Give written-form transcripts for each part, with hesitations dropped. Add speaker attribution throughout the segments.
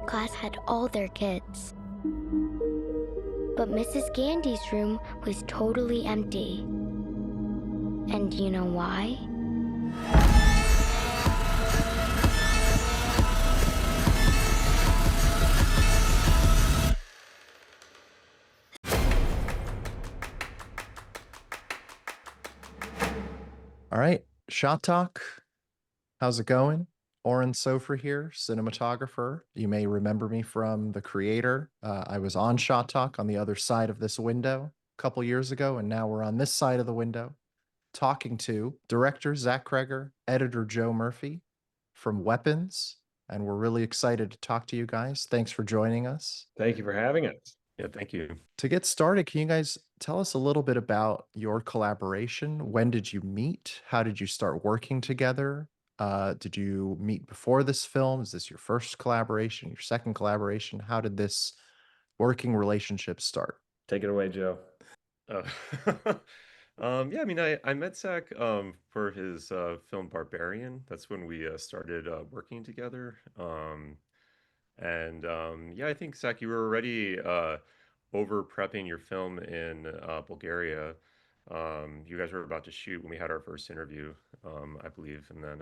Speaker 1: class had all their kids. But Mrs. Gandy's room was totally empty. And do you know why?
Speaker 2: All right, Shot Talk. How's it going? Oren Soffer here, cinematographer. You may remember me from The Creator. I was on Shot Talk on the other side of this window a couple years ago, and now we're on this side of the window talking to director Zach Cregger, editor Joe Murphy from Weapons, and we're really excited to talk to you guys. Thanks for joining us.
Speaker 3: Thank you for having us.
Speaker 4: Yeah, thank you.
Speaker 2: To get started, can you guys tell us a little bit about your collaboration? When did you meet? How did you start working together? Did you meet before this film? Is this your first collaboration, your second collaboration? How did this working relationship start?
Speaker 3: Take it away, Joe.
Speaker 4: Uh, yeah, I mean, I met Zach for his film Barbarian. That's when we started working together. Yeah, I think Zach, you were already over prepping your film in Bulgaria. You guys were about to shoot when we had our first interview, I believe, and then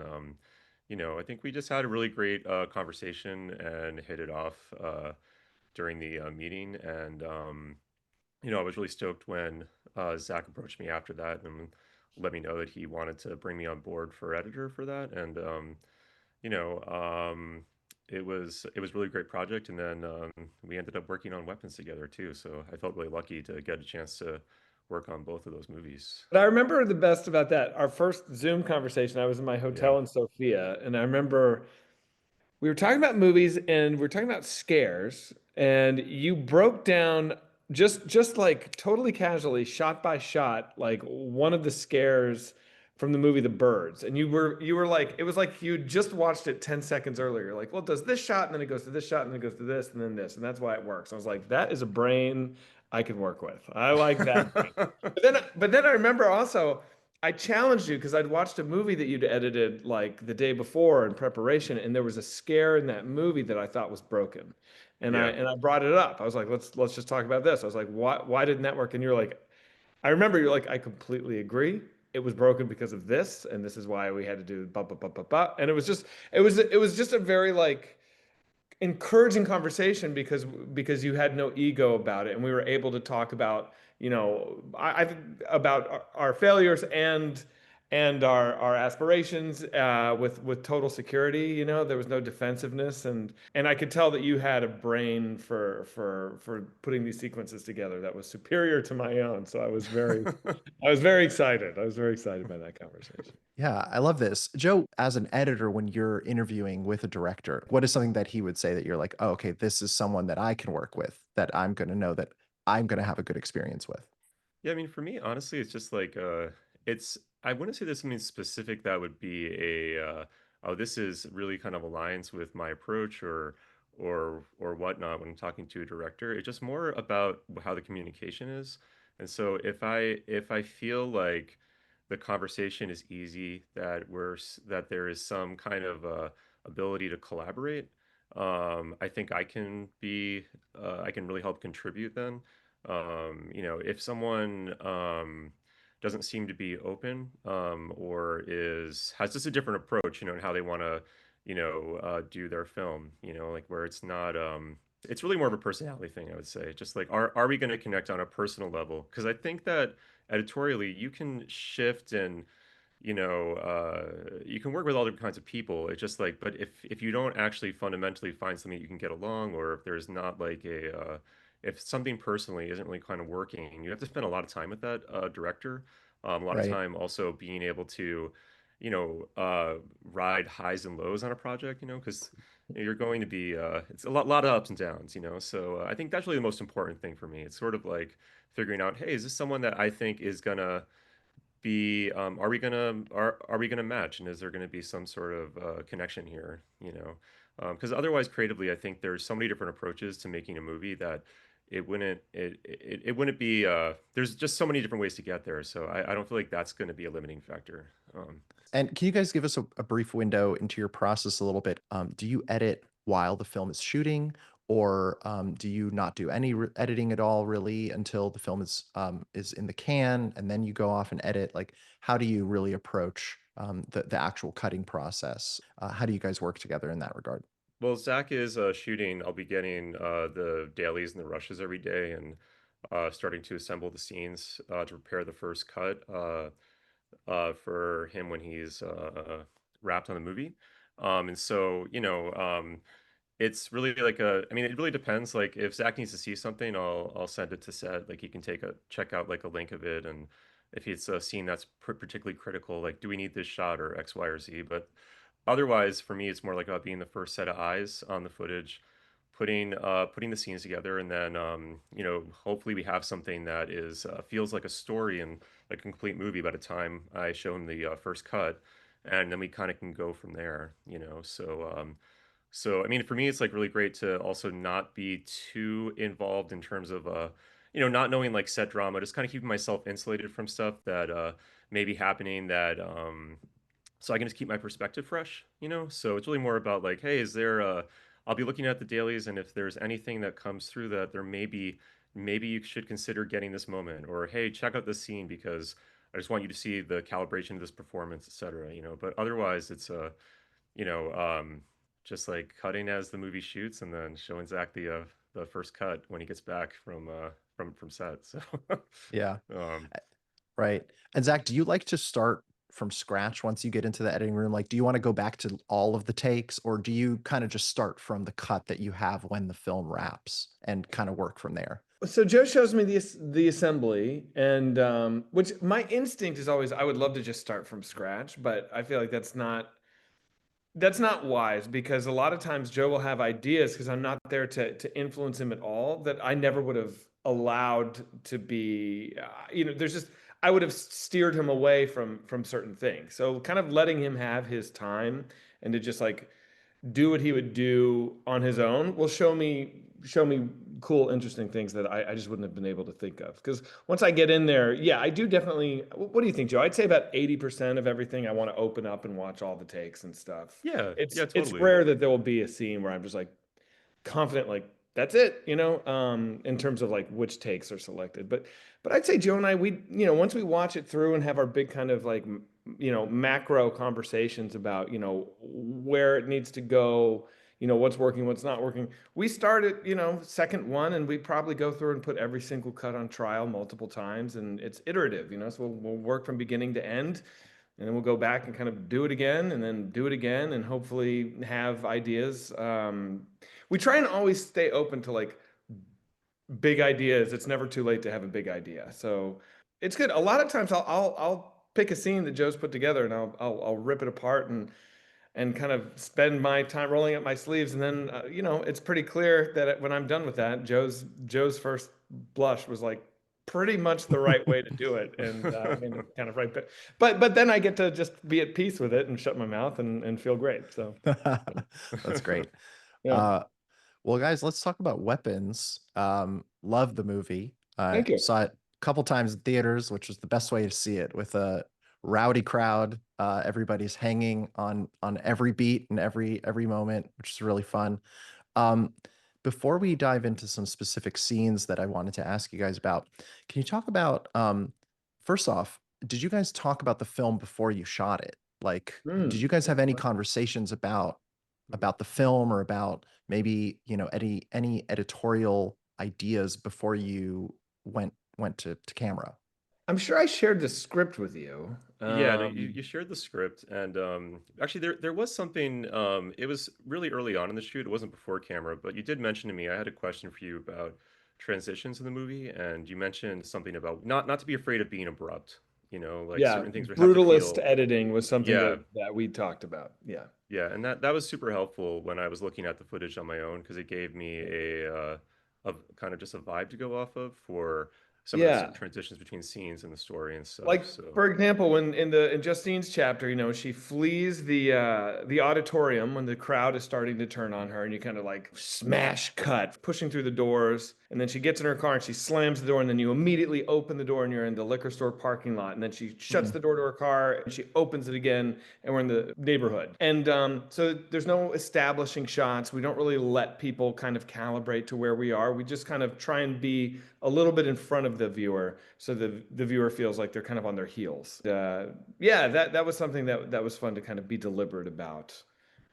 Speaker 4: I think we just had a really great conversation and hit it off during the meeting, and I was really stoked when Zach approached me after that and let me know that he wanted to bring me on board for editor for that, and you know, um, it was a really great project, and then we ended up working on Weapons together too. So I felt really lucky to get a chance to work on both of those movies.
Speaker 3: But I remember the best about that, our first Zoom conversation, I was in my
Speaker 4: Yeah.
Speaker 3: hotel in Sofia, and I remember we were talking about movies and we were talking about scares, and you broke down just like totally casually, shot by shot, like one of the scares from the movie The Birds. And you were like, it was like you just watched it 10 seconds earlier. You're like, well, it does this shot, and then it goes to this shot, and then it goes to this, and then this, and that's why it works. I was like, that is a brain I can work with. I like that. But then I remember also I challenged you because I'd watched a movie that you'd edited like the day before in preparation, and there was a scare in that movie that I thought was broken. And I
Speaker 4: Yeah.
Speaker 3: and I brought it up. I was like, let's just talk about this. I was like, why didn't that work? And you're like, I remember you're like, I completely agree. It was broken because of this, and this is why we had to do blah blah blah blah blah. And it was just a very like encouraging conversation because you had no ego about it, and we were able to talk about I about our failures and our aspirations with total security. There was no defensiveness, and I could tell that you had a brain for putting these sequences together that was superior to my own. So I was very excited. I was very excited by that conversation.
Speaker 2: Yeah, I love this. Joe, as an editor, when you're interviewing with a director, what is something that he would say that you're like, oh, okay, this is someone that I can work with, that I'm going to know that I'm going to have a good experience with?
Speaker 4: Yeah, I mean, for me, honestly, it's just like it's I wouldn't say there's something specific that would be a oh, this is really kind of aligns with my approach or whatnot when I'm talking to a director. It's just more about how the communication is. And so if I feel like the conversation is easy, that there is some kind of ability to collaborate, I think I can really help contribute then. If someone doesn't seem to be open, or has just a different approach, in how they want to, do their film, like where it's not, it's really more of a personality thing, I would say. Just like, are we going to connect on a personal level? Because I think that editorially you can shift and you can work with all different kinds of people. It's just like, but if you don't actually fundamentally find something you can get along, or if there's not like if something personally isn't really kind of working, you have to spend a lot of time with that director. A lot of
Speaker 2: Right.
Speaker 4: time also being able to, ride highs and lows on a project, because you're going to be, it's a lot of ups and downs, So I think that's really the most important thing for me. It's sort of like figuring out, hey, is this someone that I think is gonna be are we gonna match, and is there gonna be some sort of connection here, because otherwise creatively I think there's so many different approaches to making a movie that it wouldn't be there's just so many different ways to get there, so I don't feel like that's going to be a limiting factor.
Speaker 2: And can you guys give us a brief window into your process a little bit? Do you edit while the film is shooting, or do you not do any editing at all really until the film is in the can, and then you go off and edit? Like, how do you really approach the actual cutting process? How do you guys work together in that regard?
Speaker 4: Well, Zach is shooting. I'll be getting the dailies and the rushes every day, and starting to assemble the scenes to prepare the first cut for him when he's wrapped on the movie. And so, it's really like I mean, it really depends. Like, if Zach needs to see something, I'll send it to set. Like, he can check out like a link of it, and if it's a scene that's particularly critical, like, do we need this shot or X, Y, or Z? But otherwise, for me, it's more like about being the first set of eyes on the footage, putting the scenes together, and then hopefully we have something that is feels like a story and like a complete movie by the time I show him the first cut, and then we kind of can go from there. So I mean, for me, it's like really great to also not be too involved in terms of not knowing like set drama, just kind of keeping myself insulated from stuff that may be happening that so I can just keep my perspective fresh, So it's really more about like, hey, is there I'll be looking at the dailies, and if there's anything that comes through that there maybe you should consider getting this moment, or hey, check out this scene because I just want you to see the calibration of this performance, etc. But otherwise it's you know, just like cutting as the movie shoots, and then showing Zach the first cut when he gets back from set. So,
Speaker 2: Yeah.
Speaker 4: um,
Speaker 2: Right. And Zach, do you like to start from scratch once you get into the editing room? Like, do you want to go back to all of the takes, or do you kind of just start from the cut that you have when the film wraps and kind of work from there?
Speaker 3: So Joe shows me the assembly, and which my instinct is always I would love to just start from scratch, but I feel like that's not wise, because a lot of times Joe will have ideas because I'm not there to influence him at all, that I never would have allowed to be. There's just I would have steered him away from certain things. So kind of letting him have his time and to just like do what he would do on his own will show me cool, interesting things that I just wouldn't have been able to think of. Because once I get in there, yeah, I do definitely. What do you think, Joe? I'd say about 80% of everything I want to open up and watch all the takes and stuff.
Speaker 4: yeah,
Speaker 3: It's
Speaker 4: yeah,
Speaker 3: it's
Speaker 4: totally.
Speaker 3: rare that there will be a scene where I'm just like confident, like that's it, in terms of like which takes are selected. But I'd say Joe and I, we, once we watch it through and have our big kind of like, macro conversations about, where it needs to go, what's working, what's not working. We start at, second one, and we probably go through and put every single cut on trial multiple times, and it's iterative, so we'll work from beginning to end, and then we'll go back and kind of do it again and then do it again and hopefully have ideas. We try and always stay open to like big ideas. It's never too late to have a big idea. So it's good. A lot of times I'll pick a scene that Joe's put together, and I'll rip it apart and kind of spend my time rolling up my sleeves. And then, it's pretty clear that when I'm done with that, Joe's first blush was like pretty much the right way to do it. And I mean, it's kind of right. But then I get to just be at peace with it and shut my mouth and feel great. So,
Speaker 2: That's great.
Speaker 3: yeah.
Speaker 2: Uh, well, guys, let's talk about weapons. Love the movie. I
Speaker 3: Thank you.
Speaker 2: saw it a couple times in theaters, which was the best way to see it, with a rowdy crowd. Everybody's hanging on every beat and every moment, which is really fun. Um, before we dive into some specific scenes that I wanted to ask you guys about, can you talk about first off, did you guys talk about the film before you shot it? Like, did you guys have any conversations about the film, or about maybe, any editorial ideas before you went to camera?
Speaker 3: I'm sure I shared the script with you.
Speaker 4: Yeah, no, you shared the script, and actually there was something. It was really early on in the shoot. It wasn't before camera, but you did mention to me. I had a question for you about transitions in the movie, and you mentioned something about not to be afraid of being abrupt. Like
Speaker 3: Yeah,
Speaker 4: certain things would have to
Speaker 3: brutalist
Speaker 4: feel.
Speaker 3: editing was something
Speaker 4: Yeah,
Speaker 3: that we talked about. Yeah.
Speaker 4: yeah, and that was super helpful when I was looking at the footage on my own, because it gave me a kind of just a vibe to go off of for some of the
Speaker 3: Yeah.
Speaker 4: transitions between scenes and the story and stuff.
Speaker 3: Like,
Speaker 4: So
Speaker 3: for example, when in Justine's chapter, she flees the auditorium when the crowd is starting to turn on her, and you kind of like smash cut, pushing through the doors, and then she gets in her car and she slams the door, and then you immediately open the door and you're in the liquor store parking lot, and then she shuts the door to her car and she opens it again, and we're in the neighborhood. And so there's no establishing shots. We don't really let people kind of calibrate to where we are. We just kind of try and be a little bit in front of the viewer, so the viewer feels like they're kind of on their heels. Yeah, that was something that was fun to kind of be deliberate about,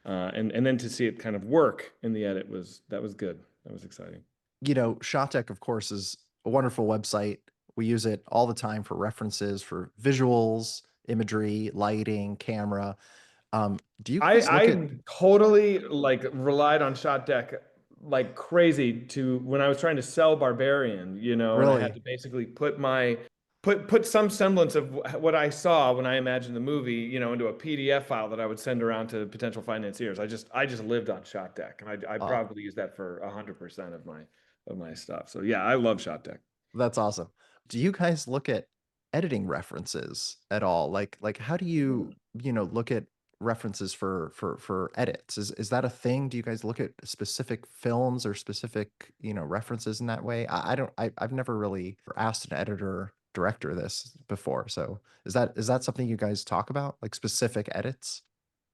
Speaker 3: and then to see it kind of work in the edit was good. That was exciting.
Speaker 2: ShotDeck, of course, is a wonderful website. We use it all the time for references, for visuals, imagery, lighting, camera. Do you guys look at
Speaker 3: I totally like relied on ShotDeck like crazy to when I was trying to sell Barbarian, and I had
Speaker 2: really?
Speaker 3: to basically put some semblance of what I saw when I imagined the movie, into a PDF file that I would send around to potential financiers. I just lived on ShotDeck, and I
Speaker 2: Uh,
Speaker 3: probably use that for 100% of my stuff. So yeah, I love ShotDeck.
Speaker 2: that's awesome. Do you guys look at editing references at all? Like how do you, look at references for edits? Is that a thing? Do you guys look at specific films or specific, references in that way? I've never really asked an editor director this before. So is that something you guys talk about? Like specific edits?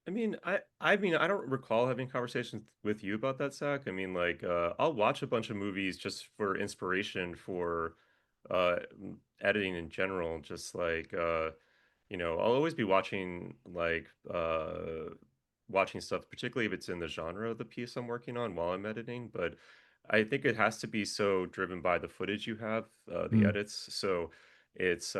Speaker 4: I mean, I don't recall having conversations with you about that, Zach. I mean, like, I'll watch a bunch of movies just for inspiration for editing in general. Just like, I'll always be watching watching stuff, particularly if it's in the genre of the piece I'm working on while I'm editing. But I think it has to be so driven by the footage you have, the
Speaker 2: Mm,
Speaker 4: edits. So it's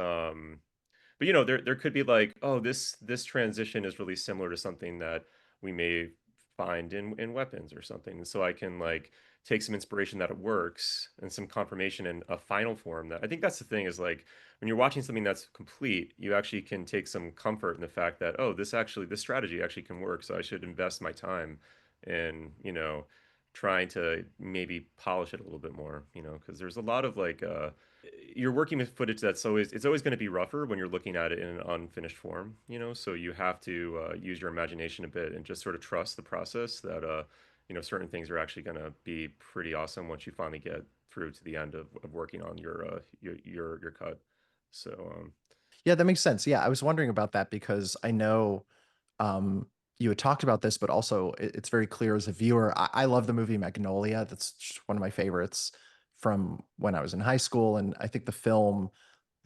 Speaker 4: but there could be like, oh, this transition is really similar to something that we may find in weapons or something. And so I can like take some inspiration that it works and some confirmation in a final form. That I think that's the thing is like when you're watching something that's complete, you actually can take some comfort in the fact that, oh, this strategy actually can work. So I should invest my time in, trying to maybe polish it a little bit more, because there's a lot of like you're working with footage it's always going to be rougher when you're looking at it in an unfinished form, so you have to use your imagination a bit and just sort of trust the process that certain things are actually going to be pretty awesome once you finally get through to the end of working on your cut. So
Speaker 2: yeah, that makes sense. Yeah, I was wondering about that because I know um, you had talked about this, but also it's very clear as a viewer. I love the movie Magnolia. That's just one of my favorites from when I was in high school. And I think the film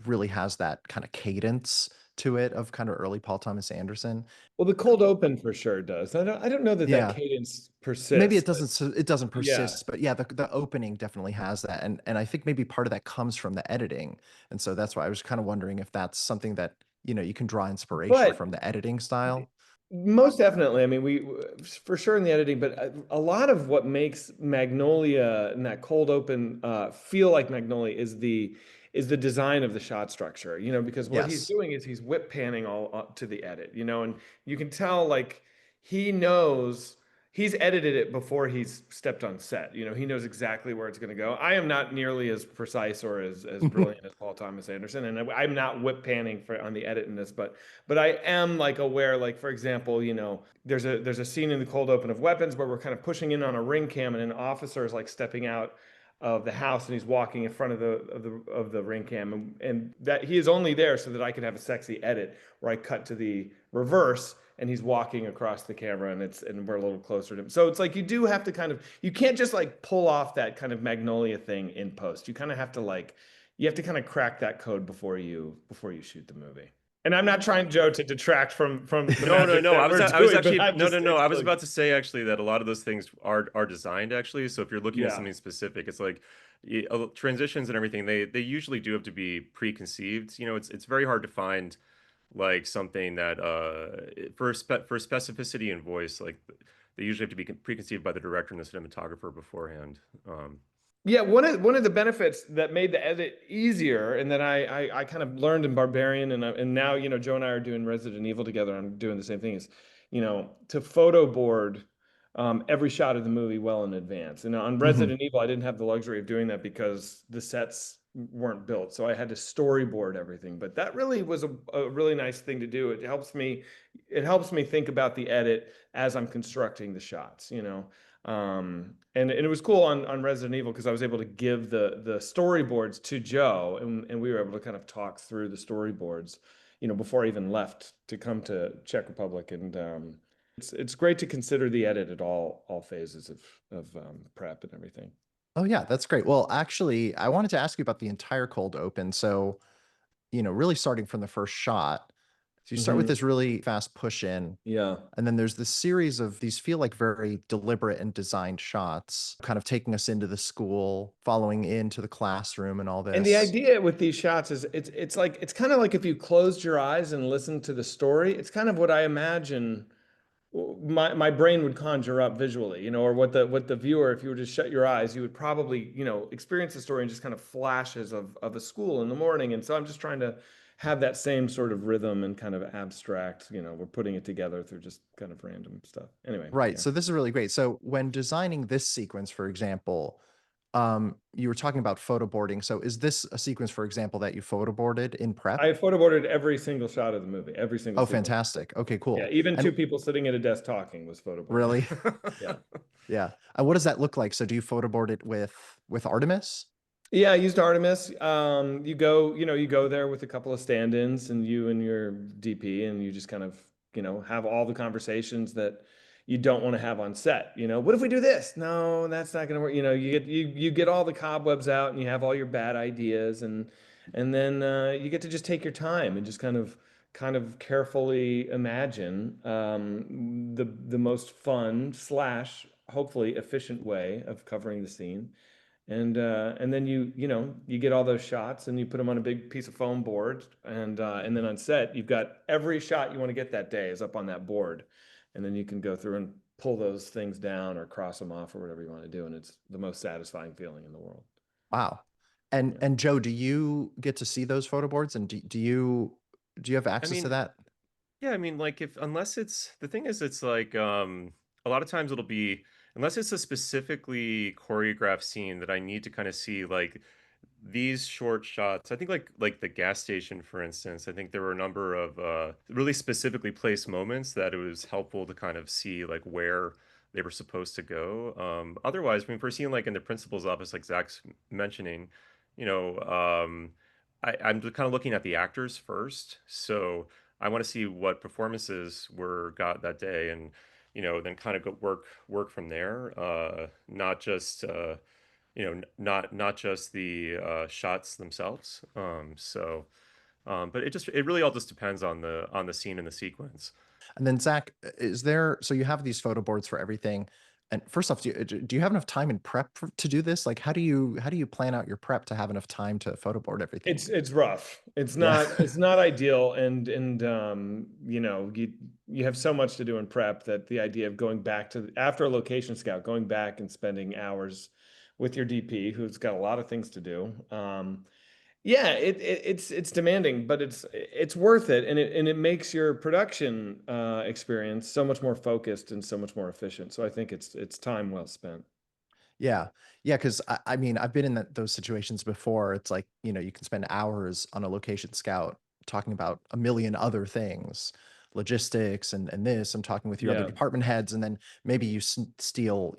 Speaker 2: really has that kind of cadence to it of kind of early Paul Thomas Anderson.
Speaker 3: Well, the cold open for sure does. I don't know that
Speaker 2: Yeah.
Speaker 3: cadence
Speaker 2: Maybe
Speaker 3: persists.
Speaker 2: it doesn't
Speaker 3: Yeah.
Speaker 2: persist, but yeah, the opening definitely has that. And I think maybe part of that comes from the editing. And so that's why I was kind of wondering if that's something that, you can draw inspiration
Speaker 3: But
Speaker 2: from the editing style.
Speaker 3: most definitely. I mean, we for sure in the editing, but a lot of what makes Magnolia and that cold open feel like Magnolia is the design of the shot structure. Because what he's
Speaker 2: Yes.
Speaker 3: doing is he's whip panning all to the edit. And you can tell like he knows he's edited it before he's stepped on set. He knows exactly where it's going to go. I am not nearly as precise or as brilliant as Paul Thomas Anderson, and I'm not whip panning on the edit in this, but I am like aware, like for example, there's a scene in the cold open of Weapons where we're kind of pushing in on a ring cam, and an officer is like stepping out of the house and he's walking in front of the ring cam, and that he is only there so that I can have a sexy edit where I cut to the reverse and he's walking across the camera and we're a little closer to him. So it's like you do have to you can't just like pull off that kind of Magnolia thing in post. You kind of have to kind of crack that code before you shoot the movie. And I'm not trying, Joe, to detract from the
Speaker 4: no, no,
Speaker 3: magic
Speaker 4: no.
Speaker 3: that we're
Speaker 4: I was
Speaker 3: doing, but
Speaker 4: actually
Speaker 3: I'm
Speaker 4: no,
Speaker 3: just
Speaker 4: no, no. I was
Speaker 3: explaining.
Speaker 4: about to say actually that a lot of those things are designed actually. So if you're looking at
Speaker 3: Yeah.
Speaker 4: something specific, it's like transitions and everything. They usually do have to be preconceived. It's very hard to find like something that for specificity and voice, like they usually have to be preconceived by the director and the cinematographer beforehand.
Speaker 3: Yeah, one of the benefits that made the edit easier, and that I kind of learned in Barbarian, and now Joe and I are doing Resident Evil together. I'm doing the same thing. Is to photo board every shot of the movie well in advance. And on
Speaker 2: Hmm.
Speaker 3: Resident Evil, I didn't have the luxury of doing that because the sets weren't built, so I had to storyboard everything. But that really was a really nice thing to do. It helps me think about the edit as I'm constructing the shots, you know. And it was cool on Resident Evil because I was able to give the storyboards to Joe, and we were able to kind of talk through the storyboards, you know, before I even left to come to Czech Republic. And it's great to consider the edit at all phases of prep and everything.
Speaker 2: Oh yeah, that's great. Well, actually, I wanted to ask you about the entire cold open. So, really starting from the first shot. So you start with this really fast push in,
Speaker 3: Yeah.
Speaker 2: and then there's this series of these feel like very deliberate and designed shots, kind of taking us into the school, following into the classroom and all
Speaker 3: And the
Speaker 2: this.
Speaker 3: idea with these shots is it's kind of like if you closed your eyes and listened to the story, it's kind of what I imagine my brain would conjure up visually, you know, or what the viewer, if you were to shut your eyes, you would probably, you know, experience the story in just kind of flashes of a school in the morning. And so I'm just trying to have that same sort of rhythm and kind of abstract, you know, we're putting it together through just kind of random stuff. Anyway,
Speaker 2: Right.
Speaker 3: yeah.
Speaker 2: So this is really great. So when designing this sequence, for example, you were talking about photoboarding. So is this a sequence, for example, that you photoboarded in prep?
Speaker 3: I photoboarded every single shot of the movie, every single
Speaker 2: Oh,
Speaker 3: sequence.
Speaker 2: fantastic. Okay,
Speaker 3: Yeah,
Speaker 2: cool.
Speaker 3: even
Speaker 2: And
Speaker 3: two people sitting at a desk talking was photoboarded.
Speaker 2: really,
Speaker 3: Yeah.
Speaker 2: yeah. And what does that look like? So do you photoboard it with Artemis?
Speaker 3: Yeah, I used Artemis. You go there with a couple of stand-ins and you and your DP, and you just kind of, you know, have all the conversations that you don't want to have on set. You know, what if we do this? No, that's not going to work. You know, you get all the cobwebs out and you have all your bad ideas, and then you get to just take your time and just kind of carefully imagine the most fun slash hopefully efficient way of covering the scene. And then you get all those shots and you put them on a big piece of foam board, and then on set you've got every shot you want to get that day is up on that board, and then you can go through and pull those things down or cross them off or whatever you want to do, and it's the most satisfying feeling in the world.
Speaker 2: Wow. And
Speaker 3: Yeah.
Speaker 2: and Joe, do you get to see those photo boards, and do you have
Speaker 4: I
Speaker 2: access to
Speaker 4: mean,
Speaker 2: that?
Speaker 4: yeah, I mean, like if unless it's the thing is, it's like a lot of times it'll be unless it's a specifically choreographed scene that I need to kind of see like these short shots. I think like the gas station, for instance. I think there were a number of really specifically placed moments that it was helpful to kind of see like where they were supposed to go. Otherwise, I mean, if we're seeing like in the principal's office, like Zach's mentioning, you know, I'm kind of looking at the actors first. So I want to see what performances were got that day, and then kind of go work from there. Not just not just the shots themselves. But it really all just depends on the scene and the sequence.
Speaker 2: And then Zach, so you have these photo boards for everything. And first off, do you have enough time in prep to do this? Like, how do you plan out your prep to have enough time to photo board everything?
Speaker 3: It's rough.
Speaker 2: Yeah.
Speaker 3: It's not ideal, and you have so much to do in prep that the idea of going back to after a location scout, going back and spending hours with your DP, who's got a lot of things to do. Yeah, it's demanding, but it's worth it, and it makes your production experience so much more focused and so much more efficient. So I think it's time well spent.
Speaker 2: Yeah. Yeah. Cause I mean, I've been in those situations before. It's like, you can spend hours on a location scout talking about a million other things, logistics and this. I'm talking with your other
Speaker 3: Yeah.
Speaker 2: department heads. And then maybe you steal,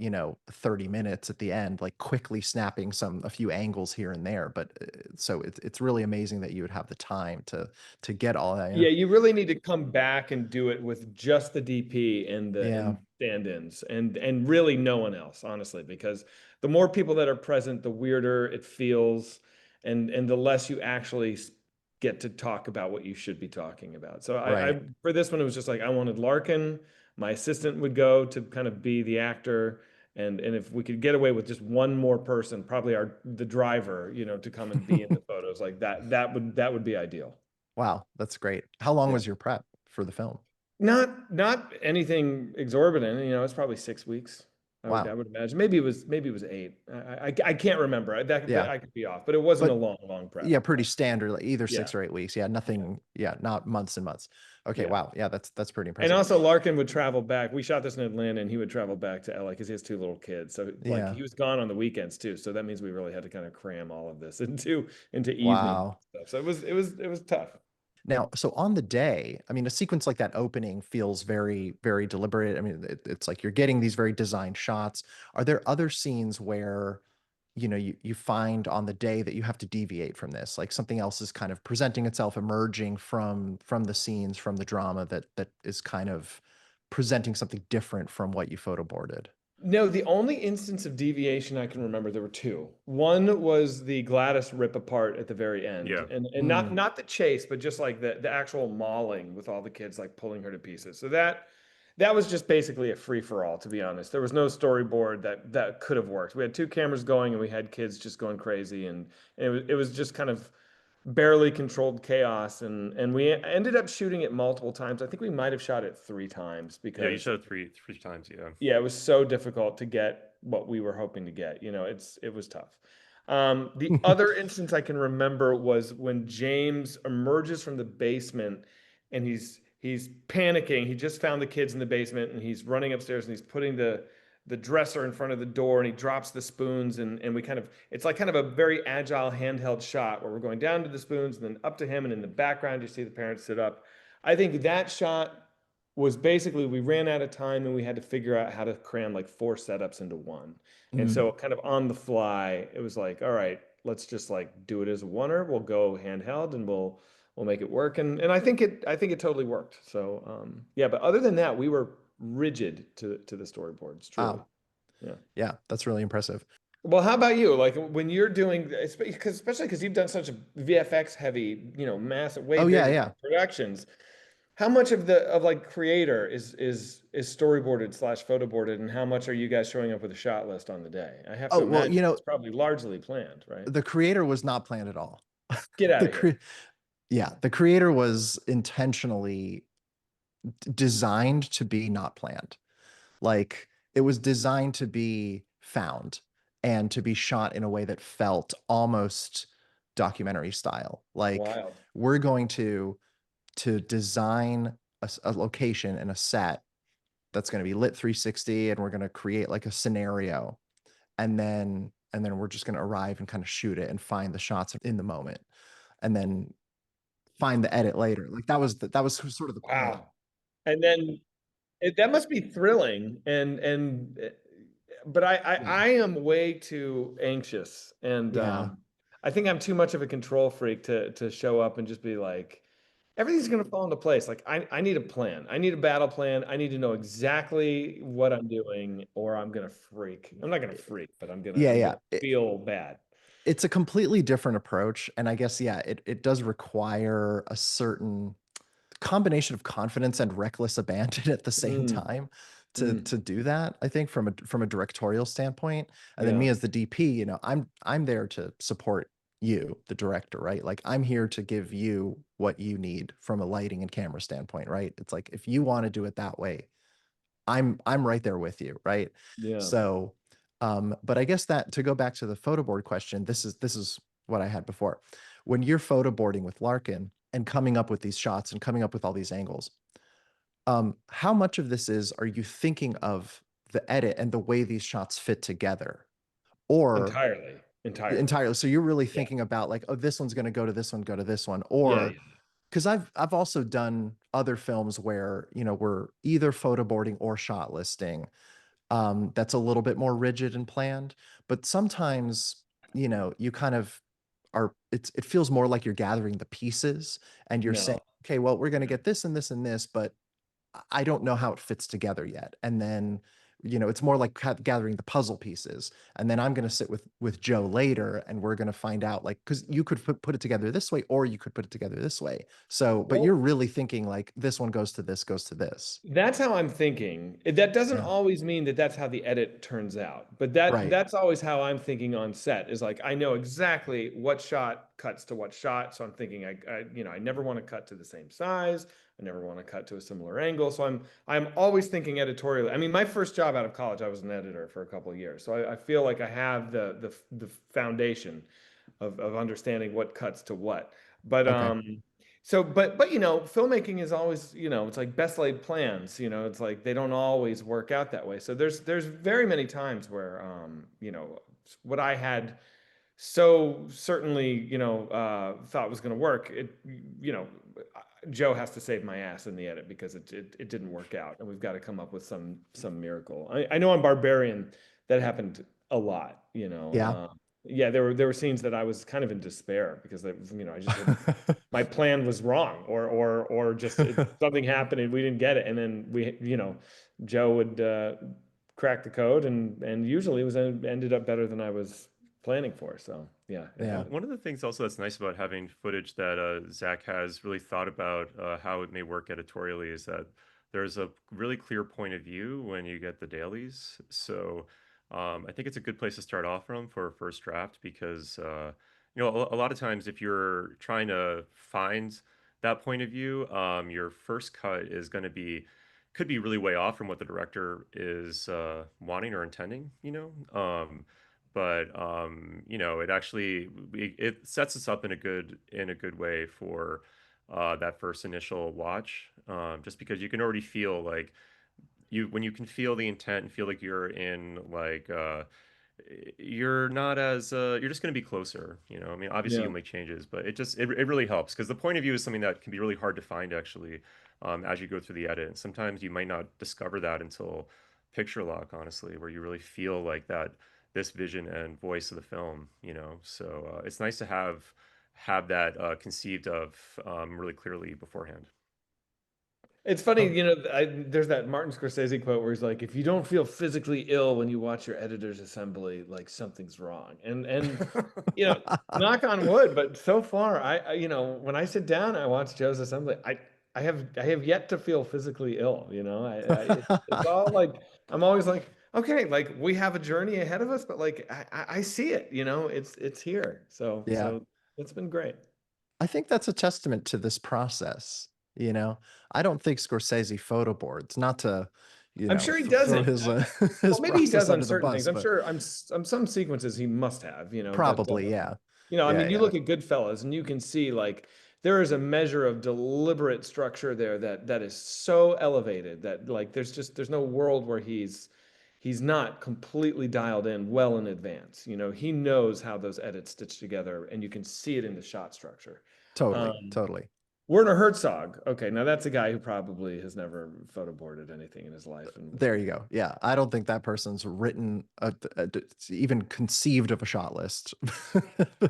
Speaker 2: 30 minutes at the end, like quickly snapping a few angles here and there. But so it's really amazing that you would have the time to get all that.
Speaker 3: Yeah, you really need to come back and do it with just the DP and the
Speaker 2: Yeah.
Speaker 3: and stand-ins and really no one else, honestly, because the more people that are present, the weirder it feels, and the less you actually get to talk about what you should be talking about. So
Speaker 2: Right.
Speaker 3: I for this one, it was just like I wanted Larkin, my assistant would go to kind of be the actor, and if we could get away with just one more person, probably the driver, to come and be in the photos like that would be ideal.
Speaker 2: Wow. That's great. How long
Speaker 3: Yeah.
Speaker 2: was your prep for the film?
Speaker 3: Not anything exorbitant, it's probably 6 weeks.
Speaker 2: Wow.
Speaker 3: I would imagine. Maybe it was 8. I can't remember.
Speaker 2: Yeah.
Speaker 3: I could be off, but it wasn't a
Speaker 2: But
Speaker 3: long prep.
Speaker 2: yeah, pretty standard, like either
Speaker 3: Yeah.
Speaker 2: 6 or 8 weeks. Yeah, nothing. Yeah, not months and months. Okay,
Speaker 3: Yeah.
Speaker 2: wow. Yeah, that's pretty
Speaker 3: And
Speaker 2: impressive.
Speaker 3: also Larkin would travel back. We shot this in Atlanta and he would travel back to LA because he has 2 little kids. So like
Speaker 2: Yeah.
Speaker 3: he was gone on the weekends too. So that means we really had to kind of cram all of this into evening
Speaker 2: Wow.
Speaker 3: stuff. So it was tough.
Speaker 2: Now, so on the day, I mean, a sequence like that opening feels very, very deliberate. I mean, it's like you're getting these very designed shots. Are there other scenes where, you find on the day that you have to deviate from this, like something else is kind of presenting itself, emerging from the scenes, from the drama that is kind of presenting something different from what you photoboarded?
Speaker 3: No, the only instance of deviation I can remember, there were 2. One was the Gladys rip apart at the very end,
Speaker 4: Yeah.
Speaker 3: and not the chase, but just like the actual mauling with all the kids like pulling her to pieces. So that was just basically a free for all, to be honest. There was no storyboard that could have worked. We had 2 cameras going, and we had kids just going crazy, and it was just kind of barely controlled chaos, and we ended up shooting it multiple times. I think we might have shot it 3 times
Speaker 4: Yeah, you
Speaker 3: because
Speaker 4: showed three times. Yeah.
Speaker 3: yeah, it was so difficult to get what we were hoping to get. It was tough. The other instance I can remember was when James emerges from the basement and he's panicking. He just found the kids in the basement and he's running upstairs and he's putting the dresser in front of the door and he drops the spoons and we it's like kind of a very agile handheld shot where we're going down to the spoons and then up to him and in the background you see the parents sit up. I think that shot was basically we ran out of time and we had to figure out how to cram like 4 setups into one. And
Speaker 2: Mm.
Speaker 3: so kind of on the fly, it was like, all right, let's just like do it as a oneer. We'll go handheld and we'll make it work. And I think it totally worked. So yeah, but other than that, we were rigid to the storyboards, truly.
Speaker 2: Wow.
Speaker 3: Yeah.
Speaker 2: Yeah, that's really impressive.
Speaker 3: Well, how about you? Like when you're doing, especially because you've done such a VFX heavy, massive, way
Speaker 2: Oh yeah,
Speaker 3: bigger
Speaker 2: yeah.
Speaker 3: productions. How much of like creator is storyboarded / photoboarded, and how much are you guys showing up with a shot list on the day? I have to
Speaker 2: Oh, well,
Speaker 3: imagine it's probably largely planned, right?
Speaker 2: the creator was not planned at all.
Speaker 3: Get out
Speaker 2: The
Speaker 3: of here.
Speaker 2: yeah, the creator was intentionally designed to be not planned. Like it was designed to be found and to be shot in a way that felt almost documentary style. Like
Speaker 3: Wild.
Speaker 2: we're going to design a location and a set that's going to be lit 360, and we're going to create like a scenario, and then we're just going to arrive and kind of shoot it and find the shots in the moment, and then find the edit later. Like that was sort of the plan.
Speaker 3: Wow. And then that must be thrilling. But I am way too anxious, and
Speaker 2: Yeah.
Speaker 3: I think I'm too much of a control freak to show up and just be like, everything's gonna fall into place. Like I need a plan. I need a battle plan. I need to know exactly what I'm doing, or I'm gonna freak. I'm not gonna freak, but
Speaker 2: Yeah,
Speaker 3: I'm
Speaker 2: yeah.
Speaker 3: gonna feel bad.
Speaker 2: It's a completely different approach, and I guess yeah, it does require a certain combination of confidence and reckless abandon at the same
Speaker 3: Mm,
Speaker 2: time
Speaker 3: mm,
Speaker 2: to do that. I think from a directorial standpoint, and then
Speaker 3: yeah,
Speaker 2: me as the DP, I'm there to support you, the director, right? Like I'm here to give you what you need from a lighting and camera standpoint, right? It's like if you want to do it that way, I'm right there with you, right?
Speaker 3: yeah.
Speaker 2: So, but I guess that to go back to the photo board question, this is what I had before. When you're photo boarding with Larkin and coming up with these shots and coming up with all these angles, how much of this are you thinking of the edit and the way these shots fit together, or
Speaker 3: Entirely.
Speaker 2: entirely? So you're really
Speaker 3: Yeah,
Speaker 2: thinking about like, oh, this one's going to go to this one, go to this one,
Speaker 3: yeah,
Speaker 2: or
Speaker 3: yeah.
Speaker 2: because I've also done other films where we're either photoboarding or shot listing, that's a little bit more rigid and planned. But sometimes, you kind of it feels more like you're gathering the pieces and you're saying,
Speaker 3: No.
Speaker 2: okay, well, we're going to
Speaker 3: Yeah.
Speaker 2: get this and this and this, but I don't know how it fits together yet. And then, it's more like gathering the puzzle pieces. And then I'm going to sit with Joe later and we're going to find out, like, because you could put it together this way, or you could put it together this way. So, but you're
Speaker 3: Well,
Speaker 2: really thinking like this one goes to this, goes to this.
Speaker 3: that's how I'm thinking. That doesn't
Speaker 2: Yeah.
Speaker 3: always mean that that's how the edit turns out, but
Speaker 2: Right.
Speaker 3: that's always how I'm thinking on set is like I know exactly what shot cuts to what shot. So I'm thinking, I never want to cut to the same size. I never want to cut to a similar angle. So I'm always thinking editorially. I mean, my first job out of college, I was an editor for a couple of years. So I feel like I have the foundation of understanding what cuts to what. But
Speaker 2: Okay.
Speaker 3: but filmmaking is always, it's like best laid plans. It's like they don't always work out that way. So there's very many times where what I had so certainly thought was going to work, Joe has to save my ass in the edit because it didn't work out, and we've got to come up with some miracle. I know on Barbarian that happened a lot.
Speaker 2: Yeah.
Speaker 3: Yeah, there were scenes that I was kind of in despair because I just my plan was wrong, or just something happened and we didn't get it, and then Joe would crack the code, and usually it was ended up better than I was planning for. So yeah.
Speaker 2: Yeah.
Speaker 4: One of the things also that's nice about having footage that Zach has really thought about how it may work editorially is that there's a really clear point of view when you get the dailies. So I think it's a good place to start off from for a first draft because a lot of times if you're trying to find that point of view, your first cut is going to could be really way off from what the director is wanting or intending. But it actually it sets us up in a good way for that first initial watch, just because you can already feel like when you can feel the intent and feel like you're in like you're not as you're just going to be closer. I mean, obviously
Speaker 3: Yeah.
Speaker 4: you'll make changes, but it really helps because the point of view is something that can be really hard to find actually, as you go through the edit, and sometimes you might not discover that until picture lock, honestly, where you really feel like that this vision and voice of the film. So it's nice to have that conceived of really clearly beforehand.
Speaker 3: It's funny,
Speaker 2: Oh.
Speaker 3: there's that Martin Scorsese quote where he's like, "If you don't feel physically ill when you watch your editor's assembly, like something's wrong." And knock on wood, but so far, when I sit down, I watch Joe's assembly. I have yet to feel physically ill. It's all like I'm always like, okay, like we have a journey ahead of us, but like I see it. It's here. So
Speaker 2: Yeah.
Speaker 3: it's been great.
Speaker 2: I think that's a testament to this process. I don't think Scorsese photoboards, not to,
Speaker 3: I'm sure he
Speaker 2: throw
Speaker 3: doesn't.
Speaker 2: his
Speaker 3: Well,
Speaker 2: his
Speaker 3: maybe he
Speaker 2: process
Speaker 3: does on
Speaker 2: under the
Speaker 3: certain things.
Speaker 2: bus,
Speaker 3: I'm
Speaker 2: but
Speaker 3: sure on some sequences he must have, but
Speaker 2: probably, yeah.
Speaker 3: I
Speaker 2: Yeah,
Speaker 3: mean, you
Speaker 2: yeah.
Speaker 3: look at Goodfellas and you can see like there is a measure of deliberate structure there that is so elevated that like there's no world where he's not completely dialed in well in advance. He knows how those edits stitch together, and you can see it in the shot structure.
Speaker 2: Totally,
Speaker 3: Um,
Speaker 2: totally.
Speaker 3: Werner Herzog. Okay, now that's a guy who probably has never photoboarded anything in his life, and
Speaker 2: There you go. Yeah, I don't think that person's written even conceived of a shot list.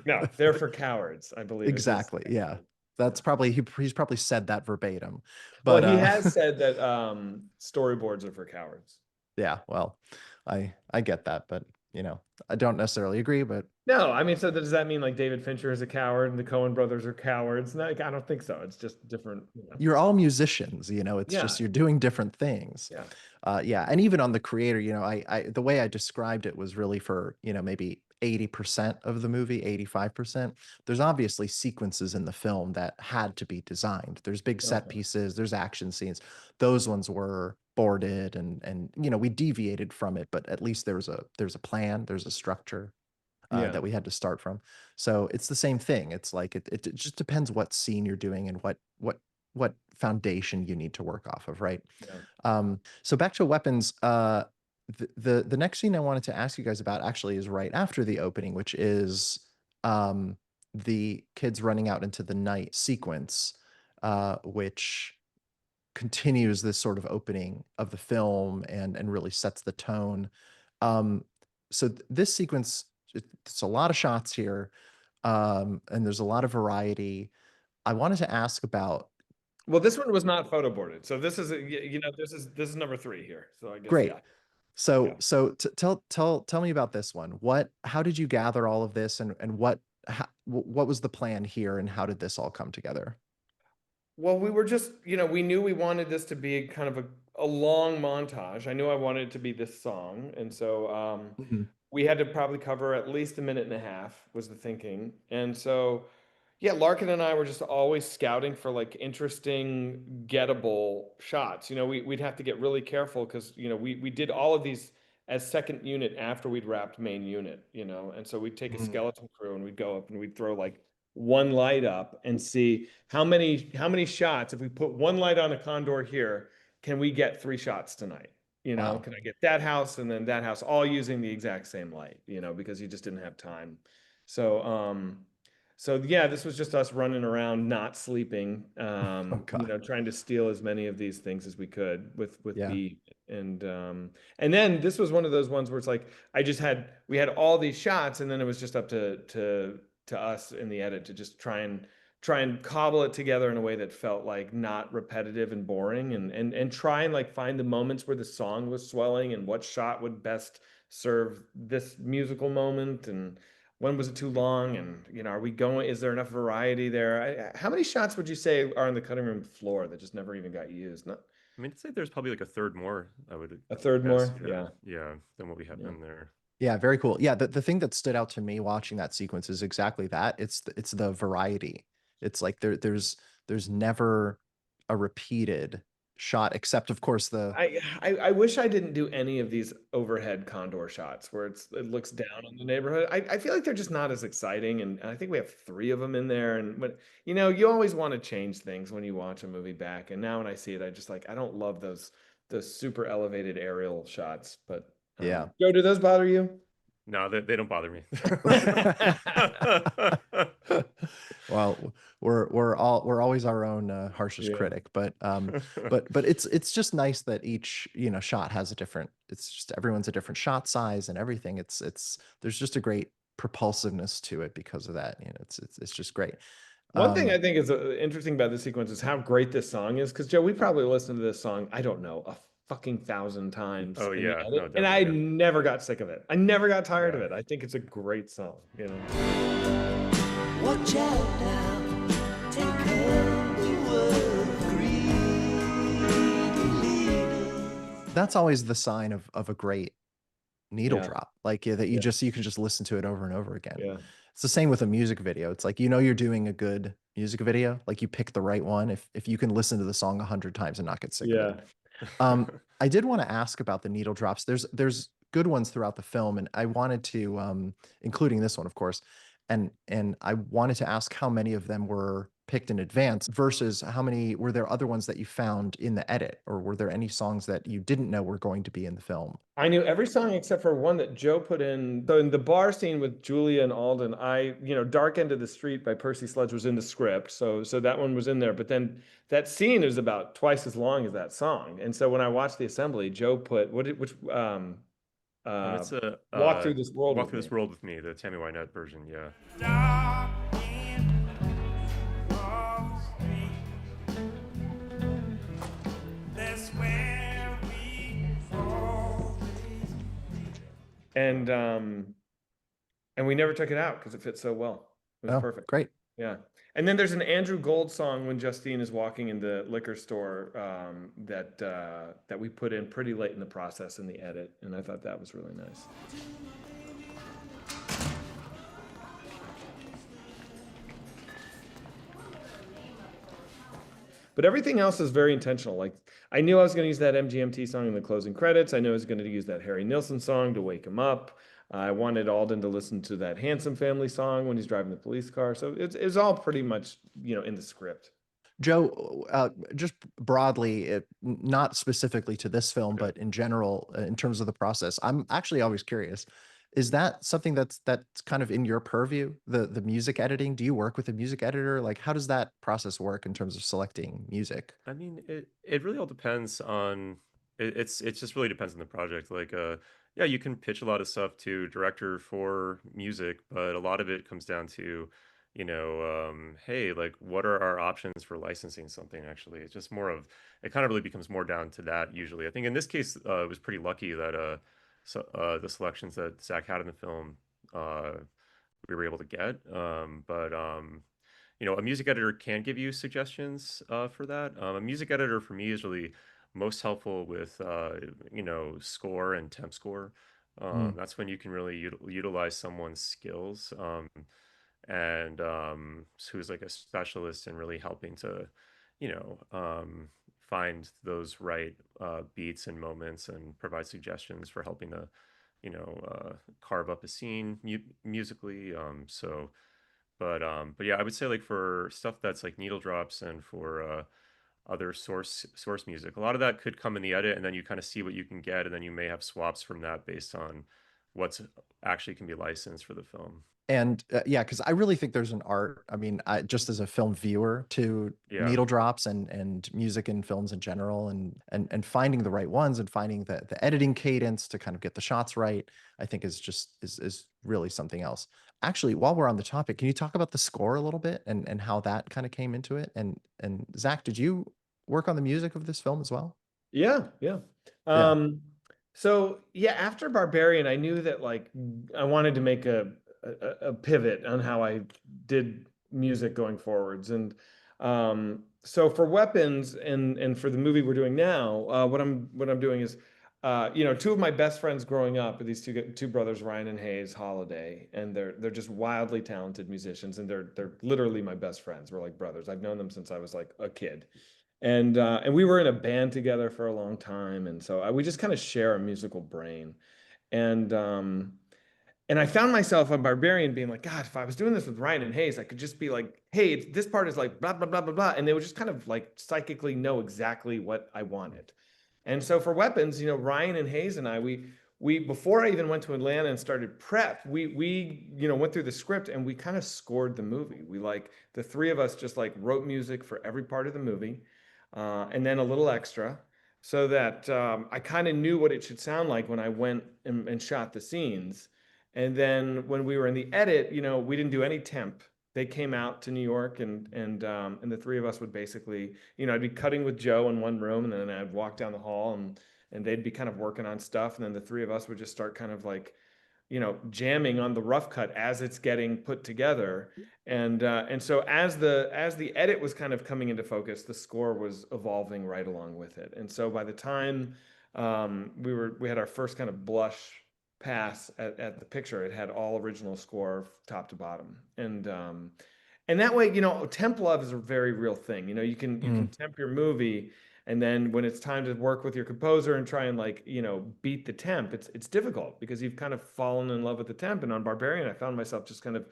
Speaker 3: no, they're for cowards, I believe is his.
Speaker 2: Exactly. Yeah. That's probably he's probably said that verbatim.
Speaker 3: Well,
Speaker 2: But
Speaker 3: he has said that storyboards are for cowards.
Speaker 2: yeah, well, I get that, but I don't necessarily agree, but
Speaker 3: No, I mean, so does that mean like David Fincher is a coward and the Coen brothers are cowards? No, like, I don't think so. It's just different.
Speaker 2: you're all musicians, it's
Speaker 3: Yeah,
Speaker 2: just you're doing different things.
Speaker 3: yeah.
Speaker 2: Yeah, and even on the creator, I the way I described it was really for, maybe 80% of the movie, 85%. There's obviously sequences in the film that had to be designed. There's big set
Speaker 3: Okay.
Speaker 2: pieces, there's action scenes. Those ones were boarded and we deviated from it, but at least there's a plan, there's a structure
Speaker 3: Yeah.
Speaker 2: that we had to start from. So it's the same thing. It's like it just depends what scene you're doing and what foundation you need to work off of, right?
Speaker 3: Yeah.
Speaker 2: So back to weapons. The next scene I wanted to ask you guys about actually is right after the opening, which is the kids running out into the night sequence, which continues this sort of opening of the film and really sets the tone. So this sequence, it's a lot of shots here, and there's a lot of variety. I wanted to ask about.
Speaker 3: Well, this one was not photoboarded, so this is this is number 3 here. So I guess
Speaker 2: Great.
Speaker 3: yeah.
Speaker 2: So
Speaker 3: Yeah.
Speaker 2: tell me about this one. How did you gather all of this, and what was the plan here, and how did this all come together?
Speaker 3: Well, we were just, we knew we wanted this to be kind of a long montage. I knew I wanted it to be this song, and so
Speaker 2: Mhm.
Speaker 3: we had to probably cover at least a minute and a half was the thinking. And so, yeah, Larkin and I were just always scouting for like interesting, gettable shots. You know, we'd have to get really careful because, you know, we did all of these as second unit after we'd wrapped main unit, you know. And so we'd take a
Speaker 2: Mhm.
Speaker 3: skeleton crew and we'd go up and we'd throw like one light up and see how many shots, if we put one light on a condor here, can we get 3 shots tonight? You know,
Speaker 2: Wow.
Speaker 3: can I get that house and then that house all using the exact same light, you know, because you just didn't have time. So, so yeah, this was just us running around, not sleeping,
Speaker 2: Oh
Speaker 3: you
Speaker 2: God.
Speaker 3: know, trying to steal as many of these things as we could with
Speaker 2: Yeah.
Speaker 3: beat. And then this was one of those ones where it's like we had all these shots, and then it was just up to us in the edit to just try and cobble it together in a way that felt like not repetitive and boring, and try and like find the moments where the song was swelling and what shot would best serve this musical moment, and when was it too long, and you know, is there enough variety there? How many shots would you say are on the cutting room floor that just never even got used? Not
Speaker 4: I mean, I'd say there's probably like a third more, I would
Speaker 3: a third
Speaker 4: guess.
Speaker 3: more?
Speaker 4: Yeah.
Speaker 3: Yeah.
Speaker 4: Yeah. Than what we have
Speaker 3: Yeah.
Speaker 4: in there.
Speaker 2: Yeah, very cool. Yeah, the thing that stood out to me watching that sequence is exactly that. It's the variety. It's like there's never a repeated shot, except of course the
Speaker 3: I wish I didn't do any of these overhead condor shots where it looks down on the neighborhood. I feel like they're just not as exciting, and I think we have 3 of them in there. And but you know, you always want to change things when you watch a movie back. And now when I see it, I just like I don't love those super elevated aerial shots. But
Speaker 2: yeah.
Speaker 3: Joe, do those bother you?
Speaker 4: No, they don't bother me.
Speaker 2: Well, we're always our own harshest
Speaker 3: Yeah.
Speaker 2: critic, but it's just nice that each, you know, shot has a different. It's just everyone's a different shot size and everything. It's there's just a great propulsiveness to it because of that. You know, it's just great.
Speaker 3: One thing
Speaker 2: Um,
Speaker 3: I think is interesting about this sequence is how great this song is. Because Joe, we probably listened to this song, I don't know, a fucking thousand times
Speaker 4: Oh
Speaker 3: in the
Speaker 4: yeah,
Speaker 3: edit,
Speaker 4: no,
Speaker 3: and I
Speaker 4: definitely. Yeah.
Speaker 3: never got sick of it. I never got tired of
Speaker 4: Yeah.
Speaker 3: it. I think it's a great song. You know.
Speaker 5: Watch out now, take hold of greedy leaders.
Speaker 2: that's always the sign of a great needle
Speaker 3: Yeah.
Speaker 2: drop, like that
Speaker 3: Yeah.
Speaker 2: you can just listen to it over and over again.
Speaker 3: Yeah.
Speaker 2: It's the same with a music video. It's like, you know, you're doing a good music video, like you pick the right one if you can listen to the song 100 times and not get sick of it.
Speaker 3: Yeah.
Speaker 2: I did want to ask about the needle drops. There's good ones throughout the film, and I wanted to, including this one, of course, and I wanted to ask how many of them were picked in advance versus how many were there other ones that you found in the edit, or were there any songs that you didn't know were going to be in the film?
Speaker 3: I knew every song except for one that Joe put in. So in the bar scene with Julia and Alden, Dark End of the Street by Percy Sledge was in the script. So that one was in there. But then that scene is about twice as long as that song. And so when I watched the assembly, Joe put uh
Speaker 4: It's a
Speaker 3: Walk Through This World
Speaker 4: Walk
Speaker 3: with
Speaker 4: Through
Speaker 3: Me.
Speaker 4: This World with Me, the Tammy Wynette version. Yeah.
Speaker 3: And we never took it out because it fit so well. It was
Speaker 2: Oh,
Speaker 3: perfect.
Speaker 2: great.
Speaker 3: Yeah. And then there's an Andrew Gold song when Justine is walking in the liquor store, that we put in pretty late in the process in the edit, and I thought that was really nice. But everything else is very intentional. Like I knew I was going to use that MGMT song in the closing credits. I knew I was going to use that Harry Nilsson song to wake him up. I wanted Alden to listen to that Handsome Family song when he's driving the police car. So it's all pretty much, you know, in the script.
Speaker 2: Joe, just broadly, not specifically to this film,
Speaker 4: Okay.
Speaker 2: but in general, in terms of the process, I'm actually always curious. Is that something that's kind of in your purview, the music editing? Do you work with a music editor? Like, how does that process work in terms of selecting music?
Speaker 4: I mean, it really all depends on it just really depends on the project. Like yeah, you can pitch a lot of stuff to director for music, but a lot of it comes down to, hey, like what are our options for licensing something actually? It's just more of it kind of really becomes more down to that usually. I think in this case it was pretty lucky that the selections that Zach had in the film uh we were able to get. A music editor can give you suggestions for that. A music editor, for me, is really most helpful with score and temp score.
Speaker 2: Mm.
Speaker 4: That's when you can really utilize someone's skills, and who's like a specialist in really helping to, you know, find those right beats and moments and provide suggestions for helping to, carve up a scene musically. But yeah, I would say like for stuff that's like needle drops and for other source music, a lot of that could come in the edit, and then you kind of see what you can get, and then you may have swaps from that based on what's actually can be licensed for the film.
Speaker 2: And yeah, because I really think there's an art. I mean, just as a film viewer, to
Speaker 4: Yeah.
Speaker 2: needle drops and music in films in general, and finding the right ones and finding the editing cadence to kind of get the shots right, I think is really something else. Actually, while we're on the topic, can you talk about the score a little bit and how that kind of came into it? And Zach, did you work on the music of this film as well?
Speaker 3: Yeah, yeah.
Speaker 2: Yeah.
Speaker 3: So yeah, after Barbarian, I knew that like I wanted to make a pivot on how I did music going forwards. And so for Weapons and for the movie we're doing now, what I'm doing is two of my best friends growing up are these two brothers, Ryan and Hayes Holiday, and they're just wildly talented musicians, and they're literally my best friends. We're like brothers. I've known them since I was like a kid. And we were in a band together for a long time, and so we just kind of share a musical brain. And um and I found myself on Barbarian being like, God, if I was doing this with Ryan and Hayes, I could just be like, hey, this part is like blah blah blah blah blah, and they would just kind of like psychically know exactly what I wanted. And so for Weapons, Ryan and Hayes and we before I even went to Atlanta and started prep, we went through the script and we kind of scored the movie. We like the three of us just like wrote music for every part of the movie, and then a little extra, so that I kind of knew what it should sound like when I went and shot the scenes. And then when we were in the edit, we didn't do any temp. They came out to New York, and the three of us would basically, I'd be cutting with Joe in one room, and then I'd walk down the hall, and they'd be kind of working on stuff, and then the three of us would just start kind of like, jamming on the rough cut as it's getting put together. And so as the edit was kind of coming into focus, the score was evolving right along with it. And so by the time we had our first kind of blush pass at the picture, it had all original score top to bottom. And that way, temp love is a very real thing. You can temp your movie, and then when it's time to work with your composer and try and like, beat the temp, it's difficult because you've kind of fallen in love with the temp. And on Barbarian, I found myself just kind of,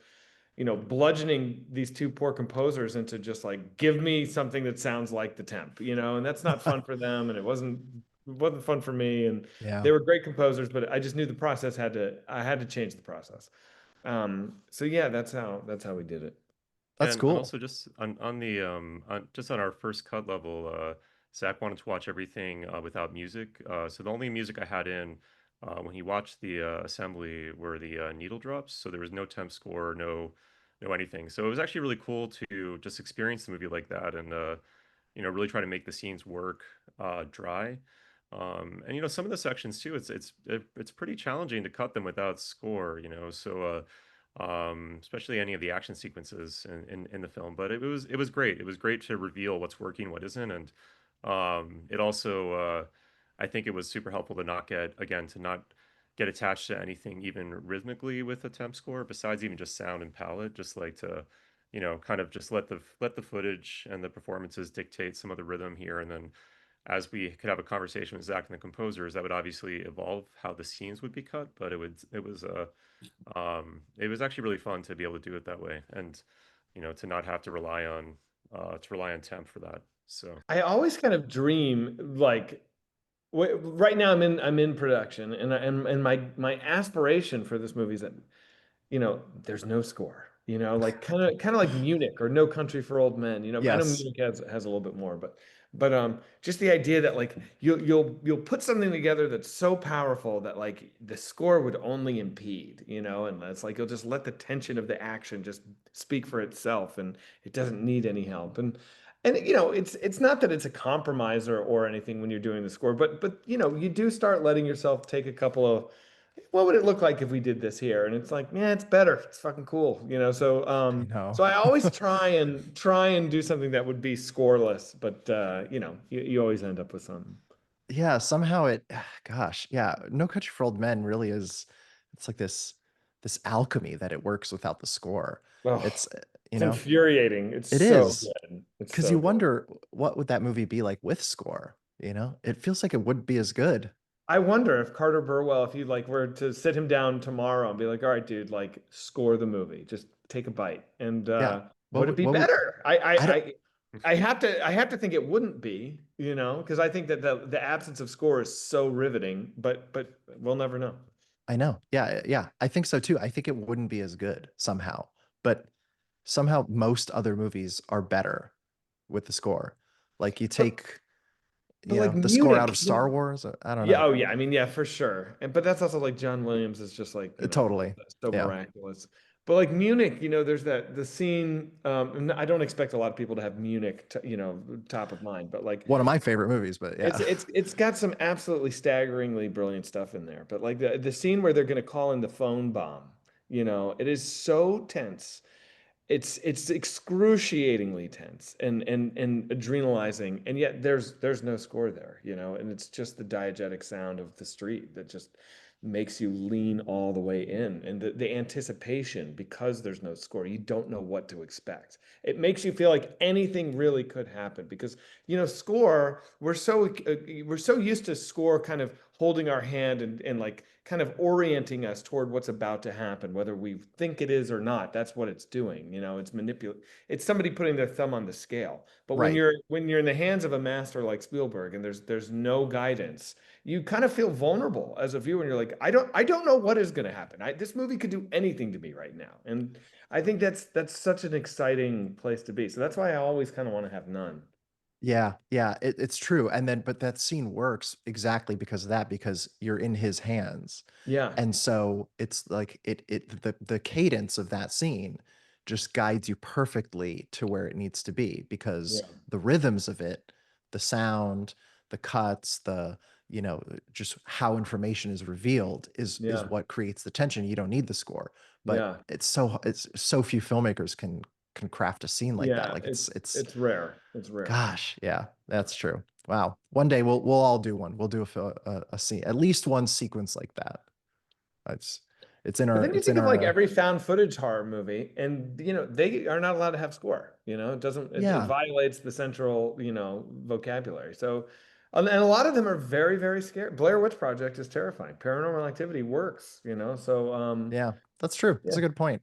Speaker 3: bludgeoning these two poor composers into just like, give me something that sounds like the temp, and that's not fun for them. And it wasn't fun for me. And
Speaker 2: Yeah.
Speaker 3: they were great composers, but I just knew I had to change the process. So yeah, that's how we did it.
Speaker 2: That's
Speaker 4: And
Speaker 2: cool.
Speaker 4: also just on the just on our first cut level, Zach wanted to watch everything without music. So the only music I had in when he watched the assembly were the needle drops. So there was no temp score, no anything. So it was actually really cool to just experience the movie like that, and really try to make the scenes work dry. And some of the sections too, it's pretty challenging to cut them without score. So especially any of the action sequences in the film. But it was great. It was great to reveal what's working, what isn't, and it also I think it was super helpful to not get attached to anything even rhythmically with a temp score besides even just sound and palette. Just like to kind of just let the footage and the performances dictate some of the rhythm here, and then as we could have a conversation with Zach and the composers, that would obviously evolve how the scenes would be cut. But it was actually really fun to be able to do it that way, and to not have to rely on temp for that. So
Speaker 3: I always kind of dream like, right now I'm in production, and my aspiration for this movie is that, there's no score, like kind of like Munich or No Country for Old Men. I know
Speaker 2: Yes.
Speaker 3: Munich has a little bit more, but just the idea that like you'll put something together that's so powerful that like the score would only impede, and it's like you'll just let the tension of the action just speak for itself, and it doesn't need any help. And it's not that it's a compromise or anything when you're doing the score, but you do start letting yourself take a couple of, what would it look like if we did this here? And it's like, yeah, it's better. It's fucking cool, So
Speaker 2: I know.
Speaker 3: so I always try and do something that would be scoreless, but you always end up with something.
Speaker 2: yeah, somehow it, gosh, yeah, No Country for Old Men really is, it's like this alchemy that it works without the score.
Speaker 3: Oh,
Speaker 2: It's, you
Speaker 3: it's
Speaker 2: know,
Speaker 3: infuriating. It's
Speaker 2: it
Speaker 3: so
Speaker 2: is,
Speaker 3: good. It's
Speaker 2: because
Speaker 3: so
Speaker 2: you
Speaker 3: good.
Speaker 2: wonder what would that movie be like with score, you know? It feels like it wouldn't be as good.
Speaker 3: I wonder if Carter Burwell, if you like were to sit him down tomorrow and be like, all right, dude, like score the movie, just take a bite. And
Speaker 2: Yeah.
Speaker 3: would it be
Speaker 2: What would,
Speaker 3: better?
Speaker 2: I don't,
Speaker 3: I have to think it wouldn't be, you know, because I think that the absence of score is so riveting, but we'll never know.
Speaker 2: I know. Yeah, yeah. I think so too. I think it wouldn't be as good somehow, but somehow most other movies are better with the score. Like you
Speaker 3: But
Speaker 2: take,
Speaker 3: but
Speaker 2: you
Speaker 3: like
Speaker 2: know, the score out of
Speaker 3: Munich,
Speaker 2: Star Wars. I don't
Speaker 3: yeah,
Speaker 2: know.
Speaker 3: oh yeah, I mean, yeah, for sure. And but that's also like John Williams is just like, you know,
Speaker 2: Totally.
Speaker 3: so
Speaker 2: Yeah.
Speaker 3: miraculous. But like Munich, you know, there's that the scene. And I don't expect a lot of people to have Munich, you know, top of mind, but like
Speaker 2: One of my favorite movies, but yeah.
Speaker 3: it's got some absolutely staggeringly brilliant stuff in there. But like the scene where they're going to call in the phone bomb, you know, it is so tense. It's excruciatingly tense and adrenalizing, and yet there's no score there, you know, and it's just the diegetic sound of the street that just makes you lean all the way in, and the anticipation, because there's no score, you don't know what to expect. It makes you feel like anything really could happen because, you know, score, we're so used to score kind of holding our hand and like kind of orienting us toward what's about to happen, whether we think it is or not. That's what it's doing. You know, it's somebody putting their thumb on the scale. But
Speaker 2: Right.
Speaker 3: when you're in the hands of a master like Spielberg and there's no guidance, you kind of feel vulnerable as a viewer, and you're like, I don't know what is going to happen. This movie could do anything to me right now, and I think that's such an exciting place to be. So that's why I always kind of want to have none.
Speaker 2: Yeah, yeah, it's true. And then, but that scene works exactly because of that, because you're in his hands.
Speaker 3: Yeah,
Speaker 2: And so it's like the cadence of that scene just guides you perfectly to where it needs to be, because
Speaker 3: yeah,
Speaker 2: the rhythms of it, the sound, the cuts, you know, just how information is revealed is
Speaker 3: yeah,
Speaker 2: what creates the tension. You don't need the score, but
Speaker 3: yeah,
Speaker 2: it's so few filmmakers can craft a scene like that.
Speaker 3: yeah.
Speaker 2: Like it's
Speaker 3: It's rare. It's rare.
Speaker 2: Gosh, yeah, that's true. Wow. One day we'll all do one. We'll do a scene, at least one sequence like that. It's
Speaker 3: But then you
Speaker 2: it's
Speaker 3: think
Speaker 2: in
Speaker 3: of
Speaker 2: our
Speaker 3: like every found footage horror movie, and you know they are not allowed to have score. You know, it
Speaker 2: yeah,
Speaker 3: violates the central, you know, vocabulary. So, and a lot of them are very very scary. Blair Witch Project is terrifying. Paranormal Activity works. You know, so
Speaker 2: yeah, that's true. That's
Speaker 3: yeah.
Speaker 2: a good point.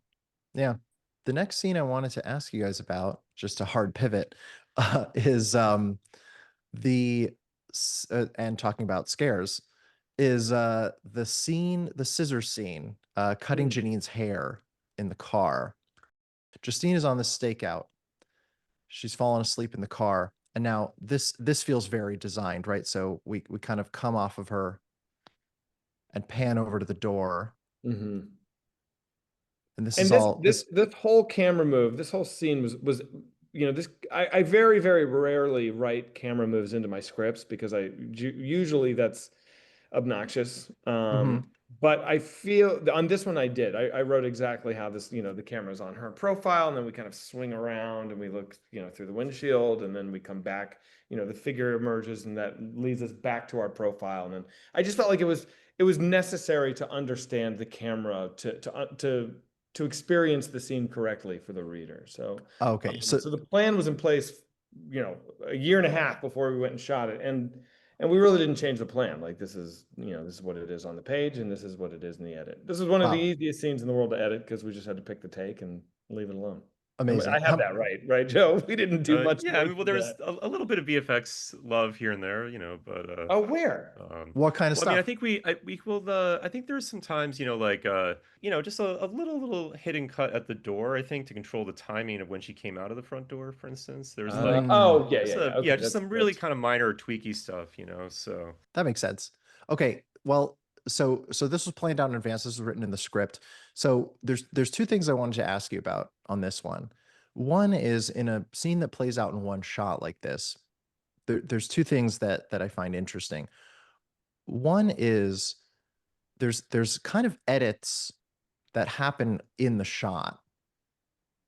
Speaker 2: Yeah. The next scene I wanted to ask you guys about, just a hard pivot, is the and talking about scares, is the scissor scene, cutting
Speaker 3: Hmm.
Speaker 2: Janine's hair in the car. Justine is on the stakeout. She's fallen asleep in the car, and now this feels very designed, right? So we kind of come off of her and pan over to the door,
Speaker 3: Hmm.
Speaker 2: and this is
Speaker 3: And
Speaker 2: all this.
Speaker 3: this whole camera move, this whole scene was, you know, this I very very rarely write camera moves into my scripts because usually that's obnoxious.
Speaker 2: Mhm.
Speaker 3: But I feel on this one I did. I wrote exactly how this, you know, the camera's on her profile, and then we kind of swing around and we look, you know, through the windshield, and then we come back, you know, the figure emerges, and that leads us back to our profile. And then I just felt like it was necessary to understand the camera to experience the scene correctly for the reader. So
Speaker 2: Okay, so
Speaker 3: so the plan was in place, you know, a year and a half before we went and shot it, and we really didn't change the plan. Like this is, you know, this is what it is on the page, and this is what it is in the edit. This is one of the
Speaker 2: wow,
Speaker 3: easiest scenes in the world to edit because we just had to pick the take and leave it alone. I
Speaker 2: amazing.
Speaker 3: have that right, right, Joe? We didn't do much
Speaker 4: Yeah, I
Speaker 3: more
Speaker 4: mean, well,
Speaker 3: than
Speaker 4: there was
Speaker 3: that.
Speaker 4: a little bit of VFX love here and there, you know, but
Speaker 3: Oh, where?
Speaker 2: What kind of
Speaker 4: well, I mean, I
Speaker 2: stuff?
Speaker 4: think we will. I think there's some times, you know, like you know, just a little hidden cut at the door. I think to control the timing of when she came out of the front door, for instance. There's like
Speaker 3: Oh, yeah,
Speaker 4: just
Speaker 3: yeah, yeah.
Speaker 4: yeah,
Speaker 3: Okay,
Speaker 4: just some really
Speaker 3: that's
Speaker 4: kind of minor tweaky stuff, you know. So
Speaker 2: That makes sense. Okay, well, so this was planned out in advance. This was written in the script. So there's two things I wanted to ask you about on this one. One is, in a scene that plays out in one shot like this, there's two things that I find interesting. One is there's kind of edits that happen in the shot,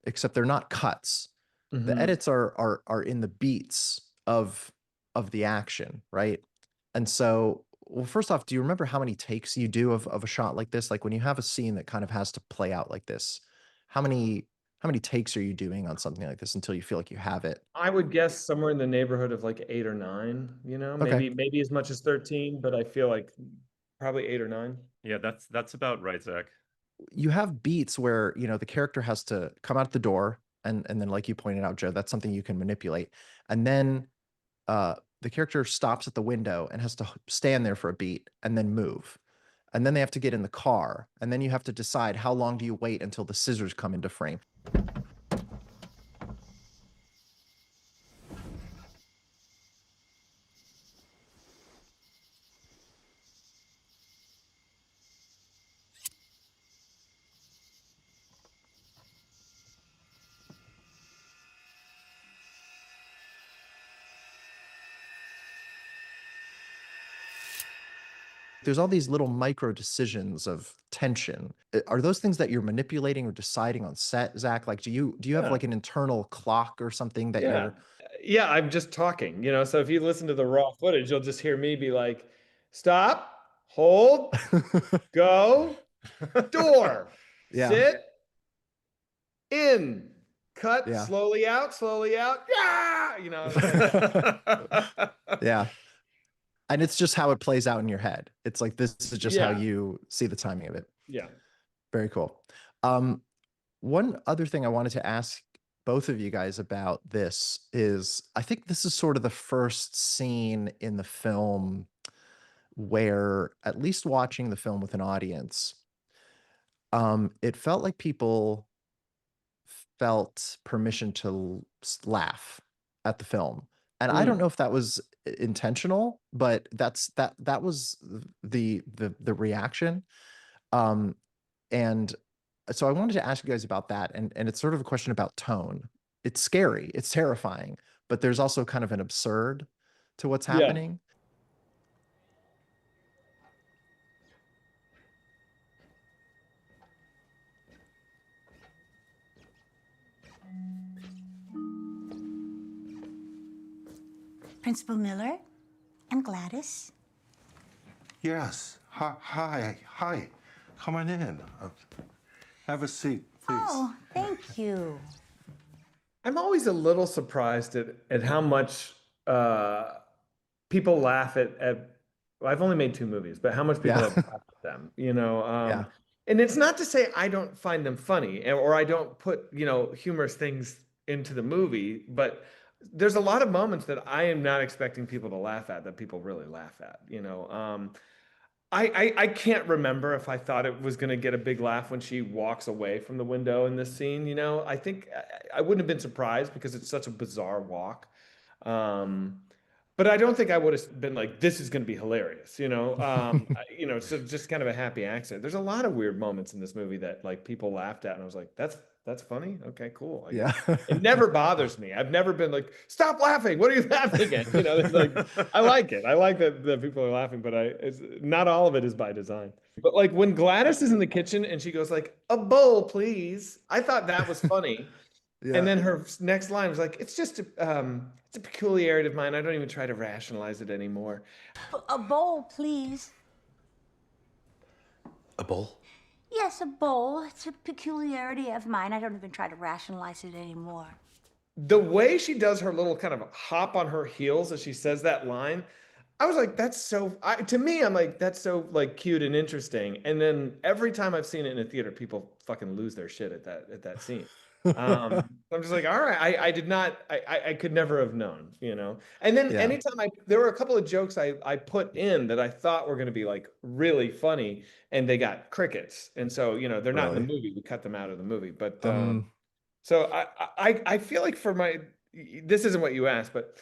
Speaker 2: except they're not cuts. The
Speaker 3: hmm
Speaker 2: edits are in the beats of the action, right? And so, well, first off, do you remember how many takes you do of a shot like this? Like when you have a scene that kind of has to play out like this, how many how many takes are you doing on something like this until you feel like you have it?
Speaker 3: I would guess somewhere in the neighborhood of like 8 or 9, you know,
Speaker 2: Okay.
Speaker 3: maybe as much as 13, but I feel like probably 8 or 9.
Speaker 4: Yeah, that's about right, Zach.
Speaker 2: You have beats where, the character has to come out the door and then like you pointed out, Joe, that's something you can manipulate. And then the character stops at the window and has to stand there for a beat and then move. And then they have to get in the car. And then you have to decide how long do you wait until the scissors come into frame. There's all these little micro decisions of tension. Are those things that you're manipulating or deciding on set, Zach? Like, do you have
Speaker 3: Yeah.
Speaker 2: like an internal clock or something that
Speaker 3: Yeah.
Speaker 2: you're?
Speaker 3: Yeah, I'm just talking, so if you listen to the raw footage, you'll just hear me be like, stop, hold, go, door,
Speaker 2: Yeah.
Speaker 3: sit, in, cut,
Speaker 2: Yeah.
Speaker 3: slowly out, yeah,
Speaker 2: Yeah. And it's just how it plays out in your head. It's like this is just how
Speaker 3: Yeah.
Speaker 2: you see the timing of it.
Speaker 3: Yeah.
Speaker 2: Very cool. One other thing I wanted to ask both of you guys about this is I think this is sort of the first scene in the film where, at least watching the film with an audience, it felt like people felt permission to laugh at the film. And I don't know if that was intentional, but that was the reaction. And so I wanted to ask you guys about that. And it's sort of a question about tone. It's scary, it's terrifying, but there's also kind of an absurd to what's
Speaker 3: Yeah.
Speaker 2: happening.
Speaker 6: Principal Miller and Gladys.
Speaker 7: Yes. Hi. Come on in. Have a seat, please.
Speaker 6: Oh, thank you.
Speaker 3: I'm always a little surprised at how much people laugh at well, I've only made 2 movies, but how much people
Speaker 2: Yeah.
Speaker 3: have laughed at them,
Speaker 2: Yeah.
Speaker 3: and it's not to say I don't find them funny or I don't put, humorous things into the movie, but there's a lot of moments that I am not expecting people to laugh at that people really laugh at, I can't remember if I thought it was going to get a big laugh when she walks away from the window in this scene. I think I wouldn't have been surprised because it's such a bizarre walk. But I don't think I would have been like, this is going to be hilarious, so just kind of a happy accident. There's a lot of weird moments in this movie that like people laughed at and I was like, that's funny. Okay, cool.
Speaker 2: Yeah.
Speaker 3: It never bothers me. I've never been like, stop laughing. What are you laughing at? It's like, I like it. I like that people are laughing, but it's not all of it is by design. But like when Gladys is in the kitchen and she goes like, a bowl, please. I thought that was funny.
Speaker 2: Yeah.
Speaker 3: And then her next line was like, it's just it's a peculiarity of mine. I don't even try to rationalize it anymore.
Speaker 6: A bowl, please.
Speaker 7: A bowl?
Speaker 6: Yes, a bowl. It's a peculiarity of mine. I don't even try to rationalize it anymore.
Speaker 3: The way she does her little kind of hop on her heels as she says that line, I was like, that's so, to me, I'm like, that's so like cute and interesting. And then every time I've seen it in a theater, people fucking lose their shit at that scene. I'm just like, all right, I did not, I could never have known, And then
Speaker 2: Yeah.
Speaker 3: anytime there were a couple of jokes I put in that I thought were going to be like really funny and they got crickets. And so, they're not in the
Speaker 2: Really?
Speaker 3: movie. We cut them out of the movie. But so I feel like this isn't what you asked, but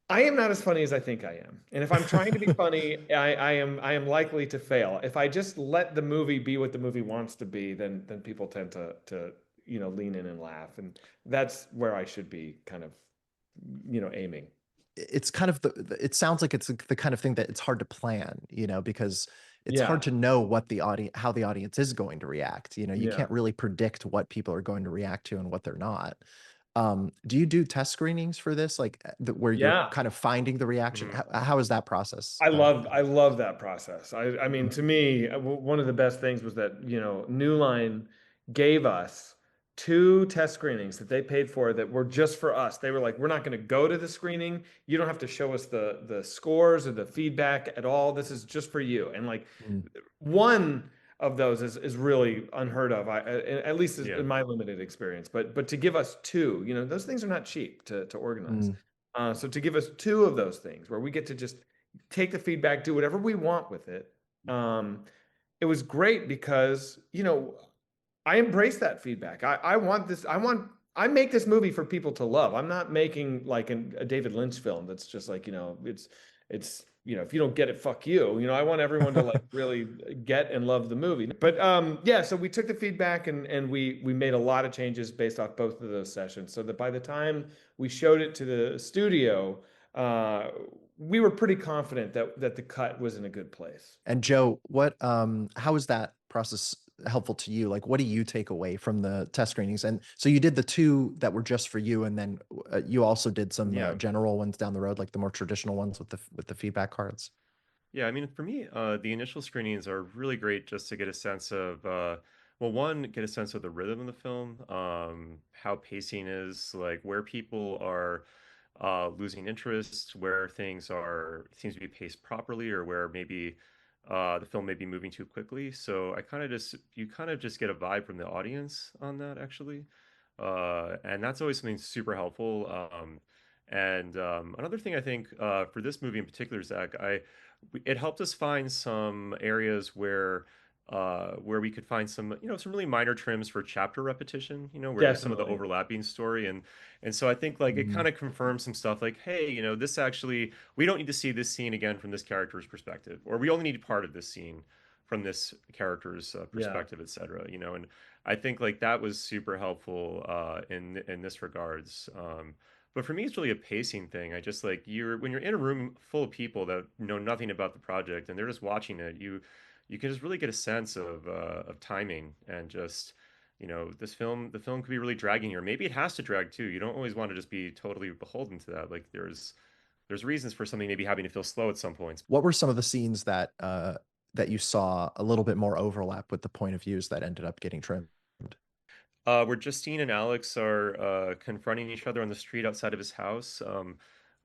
Speaker 3: I am not as funny as I think I am. And if I'm trying to be funny, I am likely to fail. If I just let the movie be what the movie wants to be, then people tend to lean in and laugh. And that's where I should be kind of, aiming.
Speaker 2: It's kind of it sounds like it's the kind of thing that it's hard to plan, because it's
Speaker 3: Yeah.
Speaker 2: hard to know how the audience is going to react. You
Speaker 3: Yeah.
Speaker 2: can't really predict what people are going to react to and what they're not. Do you do test screenings for this, like where you're
Speaker 3: Yeah.
Speaker 2: kind of finding the reaction? How is that process?
Speaker 3: I love that process. I mean, to me, one of the best things was that, New Line gave us 2 test screenings that they paid for that were just for us. They were like, we're not going to go to the screening. You don't have to show us the scores or the feedback at all. This is just for you. And like
Speaker 2: Mm,
Speaker 3: one of those is really unheard of. At least
Speaker 4: Yeah.
Speaker 3: in my limited experience. But to give us 2, those things are not cheap to organize.
Speaker 2: mm.
Speaker 3: So to give us 2 of those things where we get to just take the feedback, do whatever we want with it. It was great because, I embrace that feedback. I want this. I make this movie for people to love. I'm not making like a David Lynch film that's just like, it's, if you don't get it, fuck you. I want everyone to like really get and love the movie. But yeah, so we took the feedback and we made a lot of changes based off both of those sessions so that by the time we showed it to the studio, we were pretty confident that the cut was in a good place.
Speaker 2: And Joe, how is that process helpful to you? Like, what do you take away from the test screenings? And so you did the 2 that were just for you, and then you also did some
Speaker 4: Yeah.
Speaker 2: general ones down the road, like the more traditional ones with the feedback cards.
Speaker 4: Yeah, I mean, for me, the initial screenings are really great just to get a sense of, well, one, get a sense of the rhythm of the film, how pacing is, like where people are losing interest, where things seems to be paced properly, or where maybe the film may be moving too quickly. So you kind of just get a vibe from the audience on that, actually. And that's always something super helpful. And another thing I think for this movie in particular, Zach, it helped us find some areas where we could find some really minor trims for chapter repetition, where there's some of the
Speaker 3: Definitely.
Speaker 4: overlapping story, and so I think like it
Speaker 2: Mhm.
Speaker 4: kind of confirms some stuff like, hey, this actually, we don't need to see this scene again from this character's perspective, or we only need part of this scene from this character's
Speaker 3: Yeah.
Speaker 4: perspective, etc. And I think like that was super helpful in this regards. But for me, it's really a pacing thing. I just like when you're in a room full of people that know nothing about the project and they're just watching it, you can just really get a sense of timing and just the film could be really dragging you, or maybe it has to drag too. You don't always want to just be totally beholden to that. Like there's reasons for something maybe having to feel slow at some points.
Speaker 2: What were some of the scenes that you saw a little bit more overlap with the point of views that ended up getting trimmed?
Speaker 4: Where Justine and Alex are confronting each other on the street outside of his house.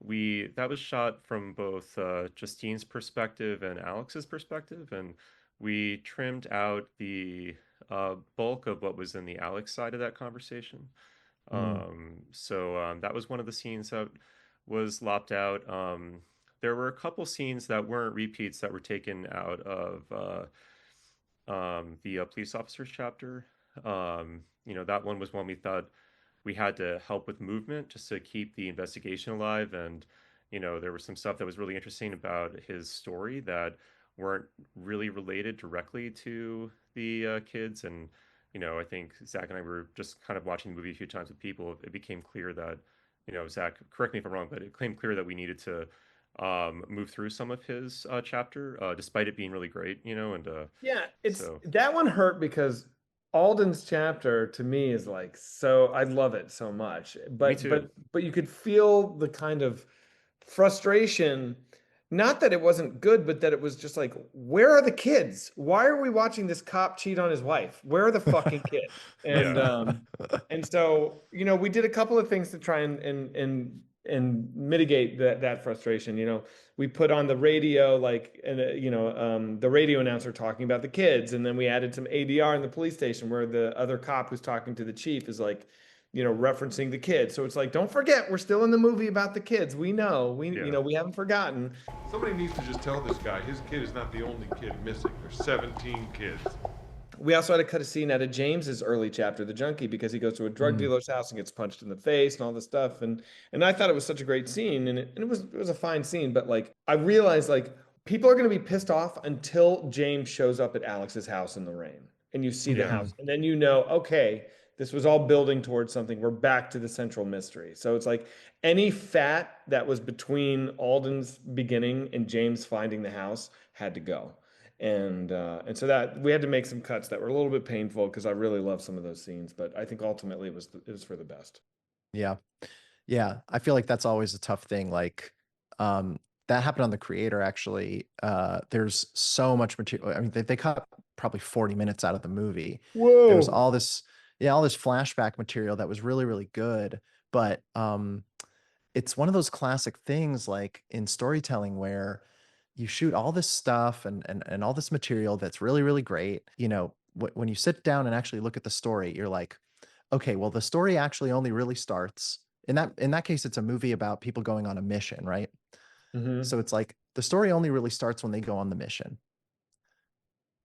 Speaker 4: That was shot from both Justine's perspective and Alex's perspective, and we trimmed out the bulk of what was in the Alex side of that conversation.
Speaker 2: Mm,
Speaker 4: So that was one of the scenes that was lopped out. There were a couple scenes that weren't repeats that were taken out of the police officers chapter. That one was one we thought we had to help with movement just to keep the investigation alive. And, there was some stuff that was really interesting about his story that weren't really related directly to the kids. And, I think Zach and I were just kind of watching the movie a few times with people. It became clear that, Zach, correct me if I'm wrong, but it became clear that we needed to move through some of his chapter, despite it being really great, and
Speaker 3: Yeah,
Speaker 4: so.
Speaker 3: that one hurt because Alden's chapter to me is like so I love it so much.
Speaker 4: Me
Speaker 3: But
Speaker 4: too.
Speaker 3: but you could feel the kind of frustration, not that it wasn't good, but that it was just like, where are the kids? Why are we watching this cop cheat on his wife? Where are the fucking kids? And
Speaker 4: Yeah.
Speaker 3: and so, we did a couple of things to try and mitigate that frustration. We put on the radio, like, and the radio announcer talking about the kids, and then we added some ADR in the police station where the other cop who's talking to the chief is like, referencing the kids. So it's like, don't forget, we're still in the movie about the kids. We know,
Speaker 4: Yeah.
Speaker 3: we haven't forgotten.
Speaker 8: Somebody needs to just tell this guy his kid is not the only kid missing. There's 17 kids.
Speaker 3: We also had to cut a scene out of James's early chapter, The Junkie, because he goes to a drug
Speaker 2: mm,
Speaker 3: dealer's house and gets punched in the face and all this stuff. And I thought it was such a great scene, and it was a fine scene. But like I realized, like, people are going to be pissed off until James shows up at Alex's house in the rain, and you see the
Speaker 4: Yeah.
Speaker 3: house, and then okay, this was all building towards something. We're back to the central mystery. So it's like any fat that was between Alden's beginning and James finding the house had to go. And so that we had to make some cuts that were a little bit painful because I really love some of those scenes, but I think ultimately it was for the best.
Speaker 2: Yeah. Yeah. I feel like that's always a tough thing. Like, that happened on The Creator, actually. There's so much material. I mean, they cut probably 40 minutes out of the movie. There was
Speaker 3: Whoa.
Speaker 2: all this, yeah, all this flashback material that was really, really good. But it's one of those classic things like in storytelling where you shoot all this stuff and all this material that's really, really great. You know, when you sit down and actually look at the story, you're like, okay, well, the story actually only really starts in that case, it's a movie about people going on a mission, right?
Speaker 3: Mm-hmm.
Speaker 2: So it's like the story only really starts when they go on the mission.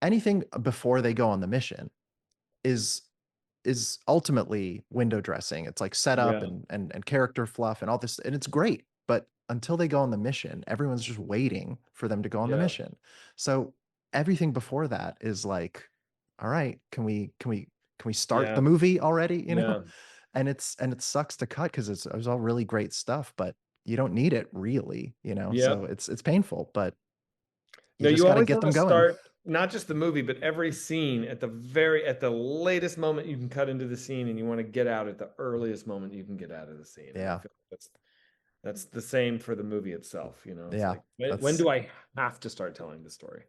Speaker 2: Anything before they go on the mission is ultimately window dressing. It's like setup
Speaker 3: Yeah.
Speaker 2: and character fluff and all this, and it's great. But until they go on the mission, everyone's just waiting for them to go on the
Speaker 3: Yeah.
Speaker 2: mission. So everything before that is like, all right, can we start
Speaker 3: Yeah.
Speaker 2: the movie already? You know?
Speaker 3: Yeah.
Speaker 2: And it sucks to cut because it was all really great stuff, but you don't need it really, you know. So
Speaker 3: Yep.
Speaker 2: it's painful, but you
Speaker 3: No,
Speaker 2: just
Speaker 3: you
Speaker 2: got to
Speaker 3: always
Speaker 2: get
Speaker 3: want
Speaker 2: them
Speaker 3: to
Speaker 2: going.
Speaker 3: start not just the movie, but every scene at the latest moment you can cut into the scene, and you want to get out at the earliest moment you can get out of the scene. And I
Speaker 2: Yeah.
Speaker 3: feel like that's the same for the movie itself. You know, it's
Speaker 2: Yeah.
Speaker 3: like when
Speaker 2: That's
Speaker 3: do I have to start telling the story?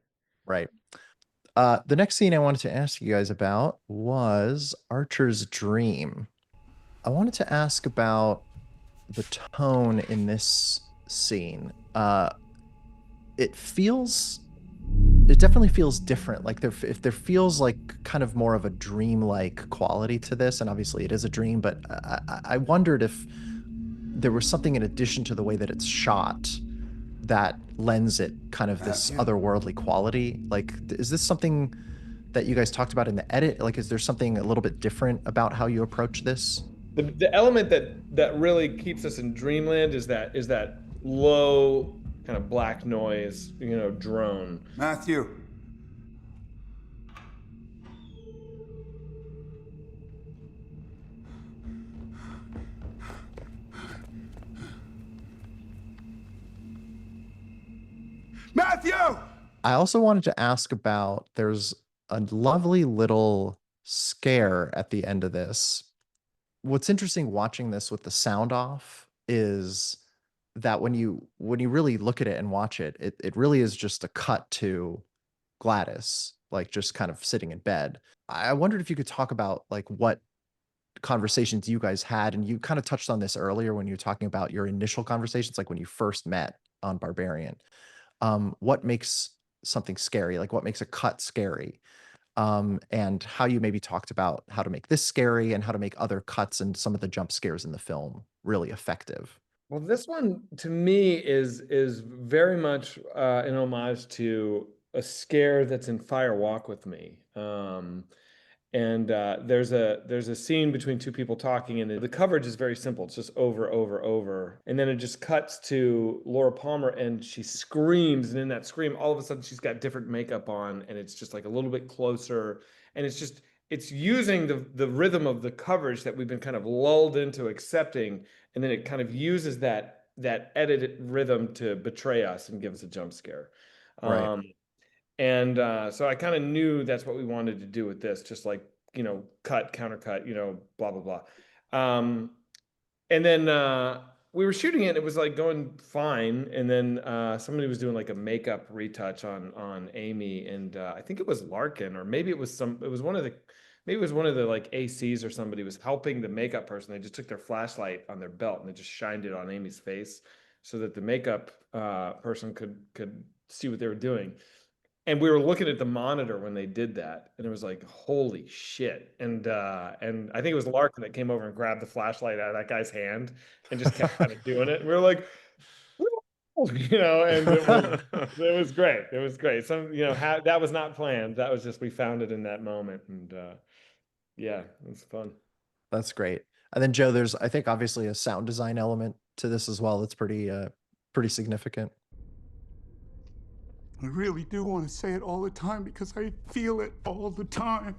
Speaker 2: right. The next scene I wanted to ask you guys about was Archer's dream. I wanted to ask about the tone in this scene. It feels, it definitely feels different. Like if there feels like kind of more of a dream-like quality to this, and obviously it is a dream, but I wondered if there was something in addition to the way that it's shot that lends it kind of this otherworldly quality. Like, is this something that you guys talked about in the edit? Like, is there something a little bit different about how you approach this?
Speaker 3: The element that really keeps us in dreamland is that low kind of black noise, drone.
Speaker 9: Matthew. Matthew!
Speaker 2: I also wanted to ask about, there's a lovely little scare at the end of this. What's interesting watching this with the sound off is that when you really look at it and watch it, it really is just a cut to Gladys, like just kind of sitting in bed. I wondered if you could talk about like what conversations you guys had, and you kind of touched on this earlier when you were talking about your initial conversations, like when you first met on Barbarian. What makes something scary? Like what makes a cut scary? And how you maybe talked about how to make this scary and how to make other cuts and some of the jump scares in the film really effective.
Speaker 3: Well, this one to me is very much an homage to a scare that's in Fire Walk with Me. And there's a scene between two people talking, and the coverage is very simple. It's just over, over, over, and then it just cuts to Laura Palmer, and she screams, and in that scream, all of a sudden she's got different makeup on, and it's just like a little bit closer, and it's using the rhythm of the coverage that we've been kind of lulled into accepting, and then it kind of uses that edited rhythm to betray us and give us a jump scare.
Speaker 2: Right.
Speaker 3: And so I kind of knew that's what we wanted to do with this, just like, cut, countercut, blah, blah, blah. And then we were shooting it. It was like going fine. And then somebody was doing like a makeup retouch on Amy. And I think it was Larkin, or maybe it was one of the like ACs, or somebody was helping the makeup person. They just took their flashlight on their belt and they just shined it on Amy's face so that the makeup person could see what they were doing. And we were looking at the monitor when they did that, and it was like, holy shit. And I think it was Larkin that came over and grabbed the flashlight out of that guy's hand and just kept kind of doing it. And we were like, and it was great. It was great. That was not planned. That was just, we found it in that moment. And yeah, it was fun.
Speaker 2: That's great. And then Joe, there's, I think, obviously a sound design element to this as well. That's pretty significant.
Speaker 9: I really do want to say it all the time because I feel it all the time.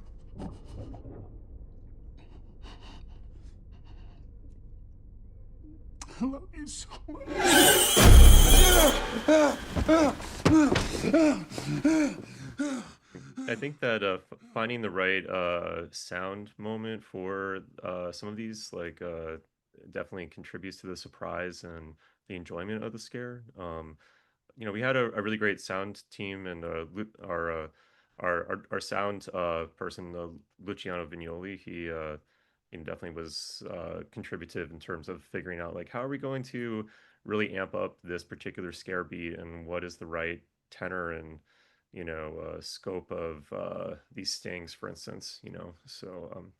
Speaker 9: I love you so much.
Speaker 4: I think that finding the right sound moment for some of these, like definitely contributes to the surprise and the enjoyment of the scare. We had a really great sound team, and our sound person, Luciano Vignoli, he definitely was contributive in terms of figuring out like how are we going to really amp up this particular scare beat and what is the right tenor and scope of these stings, for instance. So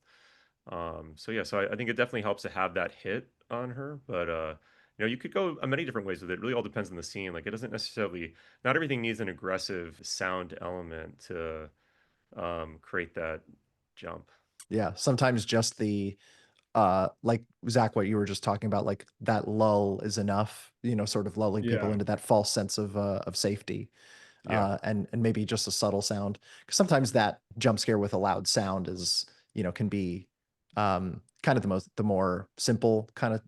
Speaker 4: I think it definitely helps to have that hit on her, but you could go many different ways with it. It really all depends on the scene. Like it doesn't necessarily, not everything needs an aggressive sound element to create that jump.
Speaker 2: Yeah, sometimes just the like Zach, what you were just talking about, like that lull is enough, sort of lulling people
Speaker 3: Yeah.
Speaker 2: into that false sense of safety.
Speaker 4: Yeah.
Speaker 2: And maybe just a subtle sound. Because sometimes that jump scare with a loud sound can be kind of the more simple kind of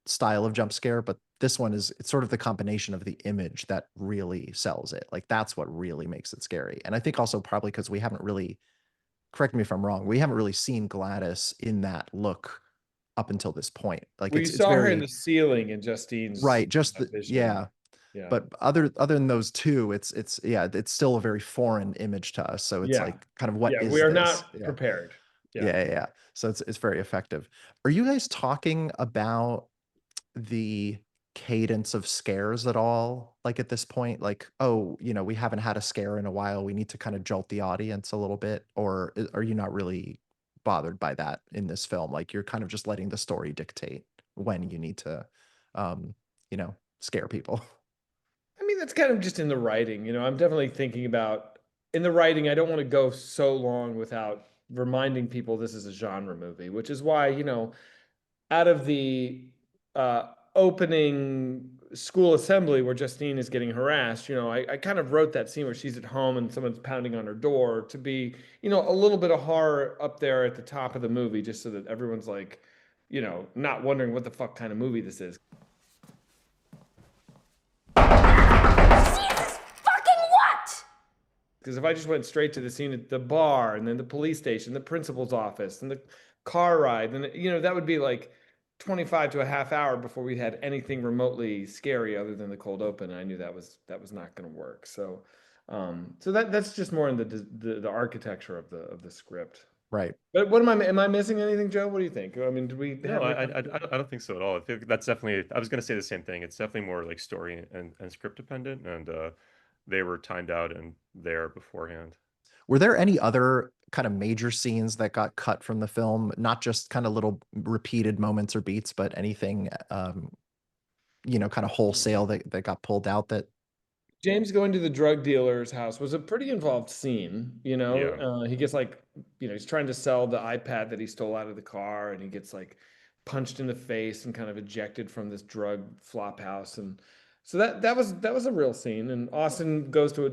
Speaker 2: style of jump scare. But this one it's sort of the combination of the image that really sells it. Like that's what really makes it scary. And I think also probably because we haven't really, correct me if I'm wrong, we haven't really seen Gladys in that look up until this point. Like
Speaker 3: We
Speaker 2: it's
Speaker 3: saw her in
Speaker 2: very
Speaker 3: the ceiling in Justine's
Speaker 2: right, just
Speaker 3: vision.
Speaker 2: yeah.
Speaker 3: Yeah.
Speaker 2: But other than those two, it's yeah, it's still a very foreign image to us. So it's
Speaker 3: Yeah.
Speaker 2: like kind of what
Speaker 3: Yeah,
Speaker 2: is
Speaker 3: we are
Speaker 2: this?
Speaker 3: not
Speaker 2: Yeah.
Speaker 3: prepared. Yeah.
Speaker 2: Yeah, yeah, yeah. So it's very effective. Are you guys talking about the cadence of scares at all? Like at this point, like, oh, we haven't had a scare in a while. We need to kind of jolt the audience a little bit, or are you not really bothered by that in this film? Like you're kind of just letting the story dictate when you need to, um, scare people.
Speaker 3: I mean, that's kind of just in the writing. I'm definitely thinking about in the writing, I don't want to go so long without reminding people this is a genre movie, which is why, out of the opening school assembly where Justine is getting harassed, I kind of wrote that scene where she's at home and someone's pounding on her door to be, a little bit of horror up there at the top of the movie, just so that everyone's like, not wondering what the fuck kind of movie this is.
Speaker 6: Jesus fucking what?
Speaker 3: Because if I just went straight to the scene at the bar and then the police station, the principal's office, and the car ride, then that would be like 25 to a half hour before we had anything remotely scary other than the cold open. And I knew that was not going to work. So, that's just more in the architecture of the script.
Speaker 2: Right.
Speaker 3: But am I missing anything, Joe? What do you think? I mean, do we have
Speaker 4: No, I don't think so at all. I think that's definitely. I was going to say the same thing. It's definitely more like story and script dependent, and they were timed out and there beforehand.
Speaker 2: Were there any other kind of major scenes that got cut from the film? Not just kind of little repeated moments or beats, but anything, kind of wholesale that got pulled out that.
Speaker 3: James going to the drug dealer's house was a pretty involved scene.
Speaker 4: Yeah.
Speaker 3: He gets like, he's trying to sell the iPad that he stole out of the car, and he gets like punched in the face and kind of ejected from this drug flop house. And so that was a real scene. And Alden goes to a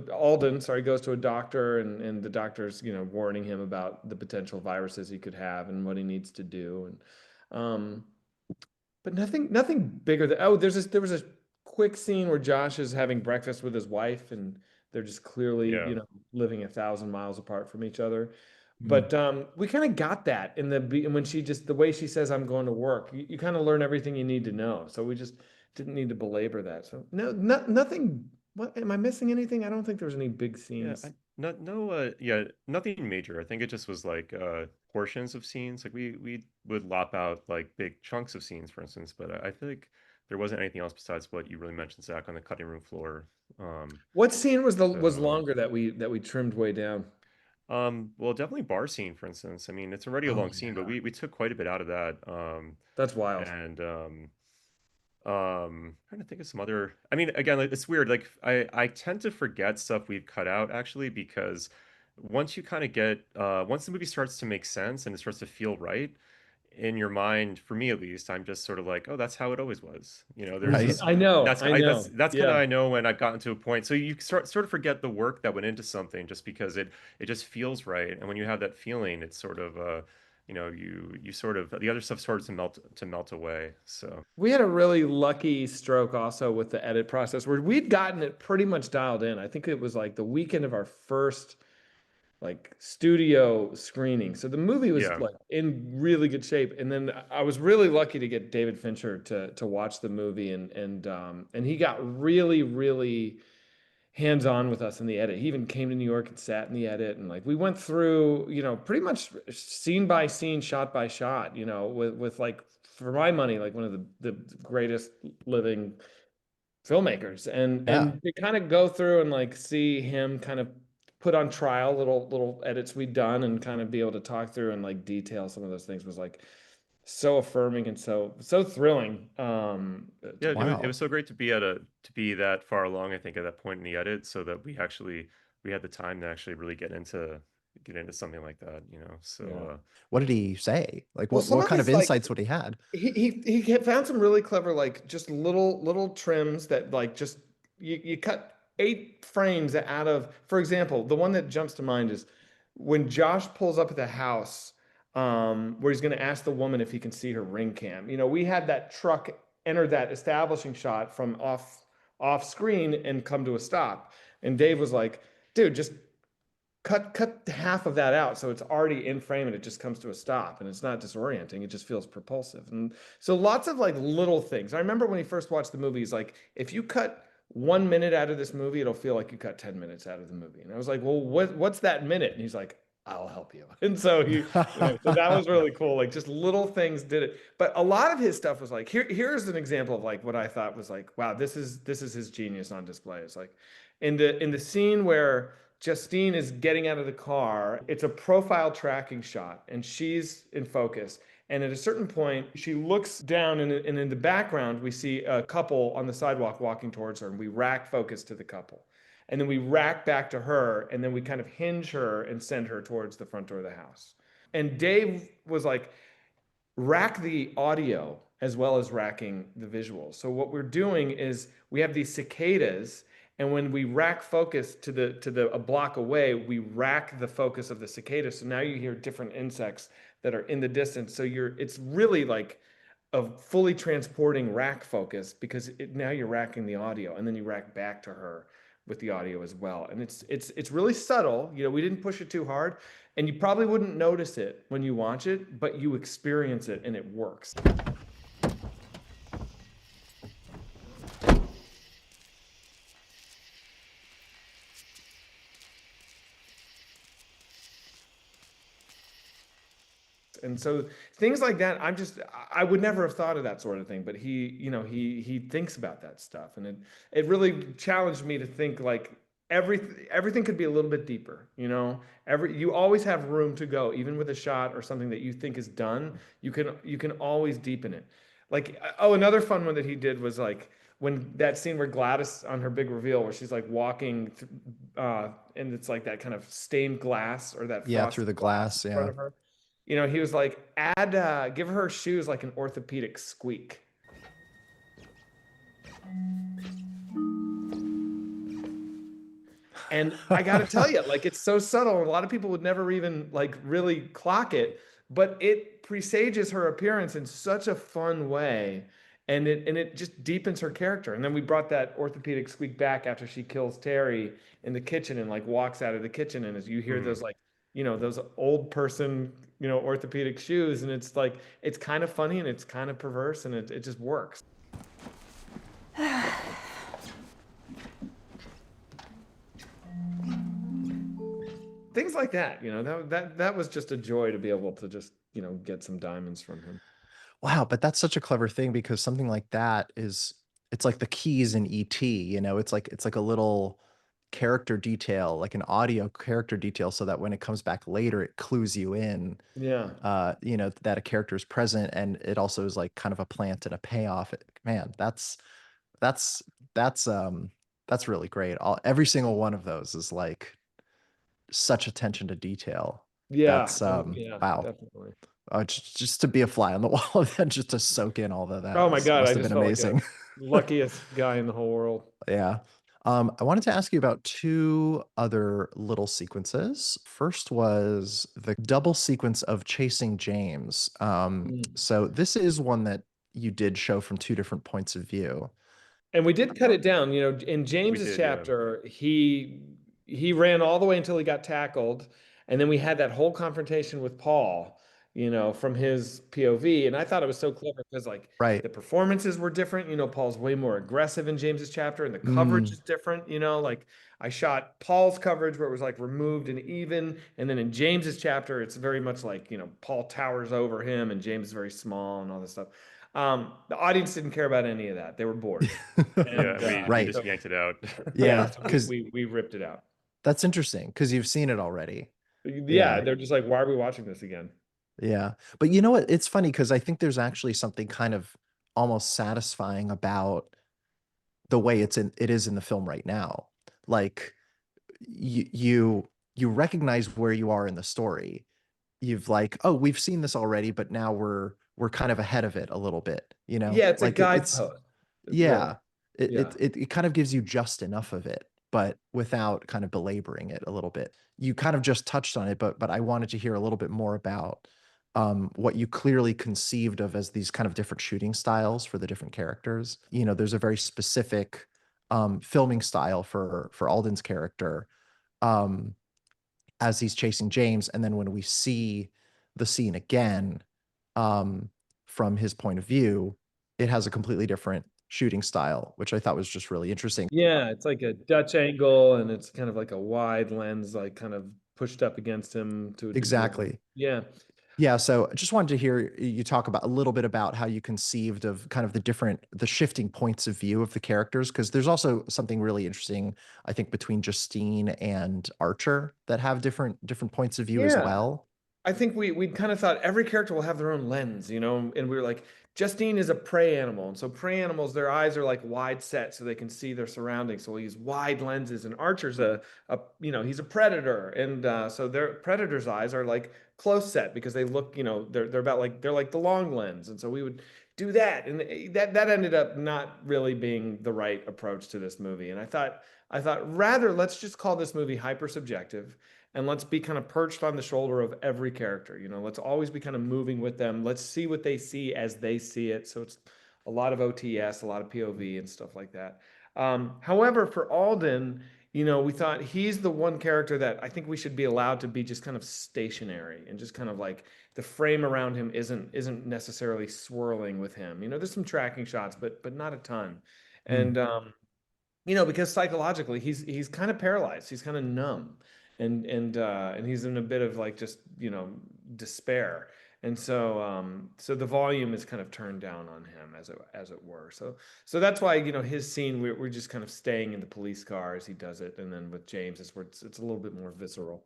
Speaker 3: doctor, and the doctor's warning him about the potential viruses he could have and what he needs to do. And but nothing bigger than there was a quick scene where Josh is having breakfast with his wife, and they're just clearly
Speaker 4: Yeah.
Speaker 3: living 1,000 miles apart from each other.
Speaker 2: Mm.
Speaker 3: But we kind of got that when she just the way she says I'm going to work, you kind of learn everything you need to know. So we just didn't need to belabor that. So nothing. What am I missing? Anything? I don't think there was any big
Speaker 4: Yeah,
Speaker 3: scenes.
Speaker 4: nothing major. I think it just was like portions of scenes. Like we would lop out like big chunks of scenes, for instance, but I feel like there wasn't anything else besides what you really mentioned, Zach, on the cutting room floor.
Speaker 3: What scene was
Speaker 4: So,
Speaker 3: longer that we trimmed way down?
Speaker 4: well, definitely bar scene, for instance. I mean, it's already a
Speaker 3: Oh
Speaker 4: long scene, but we took quite a bit out of that.
Speaker 3: That's wild.
Speaker 4: And trying to think of some other. I mean, again, like, it's weird. Like I tend to forget stuff we've cut out actually because once you kind of get once the movie starts to make sense and it starts to feel right in your mind, for me at least, I'm just sort of like, oh, that's how it always was. There's
Speaker 2: Right.
Speaker 4: this.
Speaker 3: I know.
Speaker 4: That's
Speaker 3: I know.
Speaker 4: that's kind of
Speaker 3: Yeah.
Speaker 4: I know when I've gotten to a point. So you sort of forget the work that went into something just because it just feels right. And when you have that feeling, it's sort of you sort of the other stuff starts to melt away. So
Speaker 3: We had a really lucky stroke also with the edit process where we'd gotten it pretty much dialed in. I think it was like the weekend of our first like studio screening. So the movie was
Speaker 4: Yeah.
Speaker 3: like in really good shape. And then I was really lucky to get David Fincher to watch the movie, and he got really hands-on with us in the edit. He even came to New York and sat in the edit, and like we went through, pretty much scene by scene, shot by shot, with like, for my money, like one of the greatest living filmmakers. And
Speaker 2: Yeah.
Speaker 3: to kind of go through and like see him kind of put on trial little edits we'd done, and kind of be able to talk through and like detail some of those things was like so affirming and so thrilling.
Speaker 4: Yeah,
Speaker 3: To
Speaker 2: Wow.
Speaker 4: it was so great to be to be that far along, I think, at that point in the edit, so that we had the time to actually really get into something like that, So
Speaker 3: Yeah.
Speaker 2: What did he say? Like,
Speaker 3: Well, some
Speaker 2: what
Speaker 3: of
Speaker 2: kind of
Speaker 3: his like
Speaker 2: insights would he had?
Speaker 3: he found some really clever, like just little trims that like just you cut 8 frames out of. For example, the one that jumps to mind is when Josh pulls up at the house, where he's going to ask the woman if he can see her ring cam. We had that truck enter that establishing shot from off screen and come to a stop, and Dave was like, "Dude, just cut half of that out, so it's already in frame and it just comes to a stop, and it's not disorienting, it just feels propulsive." And so lots of like little things. I remember when he first watched the movie, he's like, if you cut 1 minute out of this movie, it'll feel like you cut 10 minutes out of the movie. And I was like, well, what's that minute? And he's like, I'll help you. And so so that was really cool. Like just little things did it. But a lot of his stuff was like, here's an example of like what I thought was like, wow, this is his genius on display. It's like in the scene where Justine is getting out of the car, it's a profile tracking shot, and she's in focus. And at a certain point, she looks down, and in the background, we see a couple on the sidewalk walking towards her, and we rack focus to the couple. And then we rack back to her, and then we kind of hinge her and send her towards the front door of the house. And Dave was like, rack the audio as well as racking the visuals. So what we're doing is we have these cicadas, and when we rack focus to a block away, we rack the focus of the cicada. So now you hear different insects that are in the distance. So it's really like a fully transporting rack focus, because now you're racking the audio, and then you rack back to her with the audio as well. And it's really subtle. We didn't push it too hard, and you probably wouldn't notice it when you watch it, but you experience it, and it works. And so things like that, I would never have thought of that sort of thing, but he thinks about that stuff, and it really challenged me to think like everything could be a little bit deeper. You always have room to go, even with a shot or something that you think is done. You can always deepen it. Like, oh, another fun one that he did was like when that scene where Gladys, on her big reveal, where she's like walking, and it's like that kind of stained glass, or that
Speaker 2: Yeah,
Speaker 3: frosted
Speaker 2: through the glass.
Speaker 3: in front
Speaker 2: Yeah.
Speaker 3: of her. He was like, give her shoes like an orthopedic squeak. And I got to tell you, like, it's so subtle. A lot of people would never even like really clock it, but it presages her appearance in such a fun way. And it just deepens her character. And then we brought that orthopedic squeak back after she kills Terry in the kitchen, and like walks out of the kitchen. And as you hear those like, those old person, orthopedic shoes, and it's like, it's kind of funny and it's kind of perverse, and it just works. Things like that, that was just a joy to be able to just, get some diamonds from him.
Speaker 2: Wow, but that's such a clever thing, because something like that it's like the keys in ET, it's like a little character detail, like an audio character detail, so that when it comes back later, it clues you in,
Speaker 3: Yeah.
Speaker 2: that a character is present, and it also is like kind of a plant and a payoff. Man, that's that's really great. Every single one of those is like such attention to detail.
Speaker 3: Yeah.
Speaker 2: That's
Speaker 3: Yeah,
Speaker 2: wow.
Speaker 3: definitely.
Speaker 2: Just to be a fly on the wall, and then just to soak in all of that
Speaker 3: Oh my God,
Speaker 2: must
Speaker 3: I
Speaker 2: have
Speaker 3: just
Speaker 2: been
Speaker 3: felt like
Speaker 2: amazing.
Speaker 3: the luckiest guy in the whole world.
Speaker 2: Yeah. I wanted to ask you about two other little sequences. First was the double sequence of chasing James. So this is one that you did show from two different points of view.
Speaker 3: And we did cut it down, in James's
Speaker 4: did, yeah.
Speaker 3: chapter, he ran all the way until he got tackled. And then we had that whole confrontation with Paul, from his POV. And I thought it was so clever because like
Speaker 2: Right.
Speaker 3: the performances were different. Paul's way more aggressive in James's chapter, and the coverage
Speaker 2: Mm.
Speaker 3: is different. Like I shot Paul's coverage where it was like removed and even, and then in James's chapter, it's very much like, Paul towers over him and James is very small and all this stuff. The audience didn't care about any of that. They were bored.
Speaker 4: Yeah,
Speaker 3: And
Speaker 4: we
Speaker 2: Right.
Speaker 4: just yanked it out.
Speaker 3: yeah,
Speaker 2: Yeah,
Speaker 3: so
Speaker 2: because
Speaker 3: we ripped it out.
Speaker 2: that's interesting because you've seen it already.
Speaker 3: Yeah,
Speaker 2: Yeah.
Speaker 3: they're just like, why are we watching this again?
Speaker 2: Yeah. But you know what? It's funny because I think there's actually something kind of almost satisfying about the way it is in the film right now. Like you recognize where you are in the story. You've like, oh, we've seen this already, but now we're kind of ahead of it a little bit,
Speaker 3: Yeah, it's a
Speaker 2: Like it's
Speaker 3: guidepost. Really.
Speaker 2: yeah. It,
Speaker 3: Yeah.
Speaker 2: it it it kind of gives you just enough of it, but without kind of belaboring it a little bit. You kind of just touched on it, but I wanted to hear a little bit more about what you clearly conceived of as these kind of different shooting styles for the different characters. There's a very specific filming style for Alden's character um, as he's chasing James, and then when we see the scene again um, from his point of view, it has a completely different shooting style, which I thought was just really interesting.
Speaker 3: Yeah, it's like a Dutch angle and it's kind of like a wide lens, like kind of pushed up against him to a degree.
Speaker 2: Exactly.
Speaker 3: Yeah.
Speaker 2: Yeah, so I just wanted to hear you talk about a little bit about how you conceived of kind of the shifting points of view of the characters, because there's also something really interesting, I think, between Justine and Archer that have different points of view as
Speaker 3: Yeah.
Speaker 2: well.
Speaker 3: I think we kind of thought every character will have their own lens, and we were like, Justine is a prey animal. And so prey animals, their eyes are like wide set so they can see their surroundings. So we use wide lenses. And Archer's he's a predator. And so their predator's eyes are like close set because they look, they're like the long lens. And so we would do that. And that ended up not really being the right approach to this movie. And I thought rather let's just call this movie hyper subjective, and let's be kind of perched on the shoulder of every character. Let's always be kind of moving with them. Let's see what they see as they see it. So it's a lot of OTS, a lot of POV and stuff like that. However, for Alden, we thought he's the one character that I think we should be allowed to be just kind of stationary and just kind of like the frame around him isn't necessarily swirling with him. There's some tracking shots, but not a ton.
Speaker 2: Mm.
Speaker 3: And because psychologically he's kind of paralyzed, he's kind of numb, and he's in a bit of like just despair, and so the volume is kind of turned down on him as it were. So that's why his scene we're just kind of staying in the police car as he does it, and then with James it's where it's a little bit more visceral.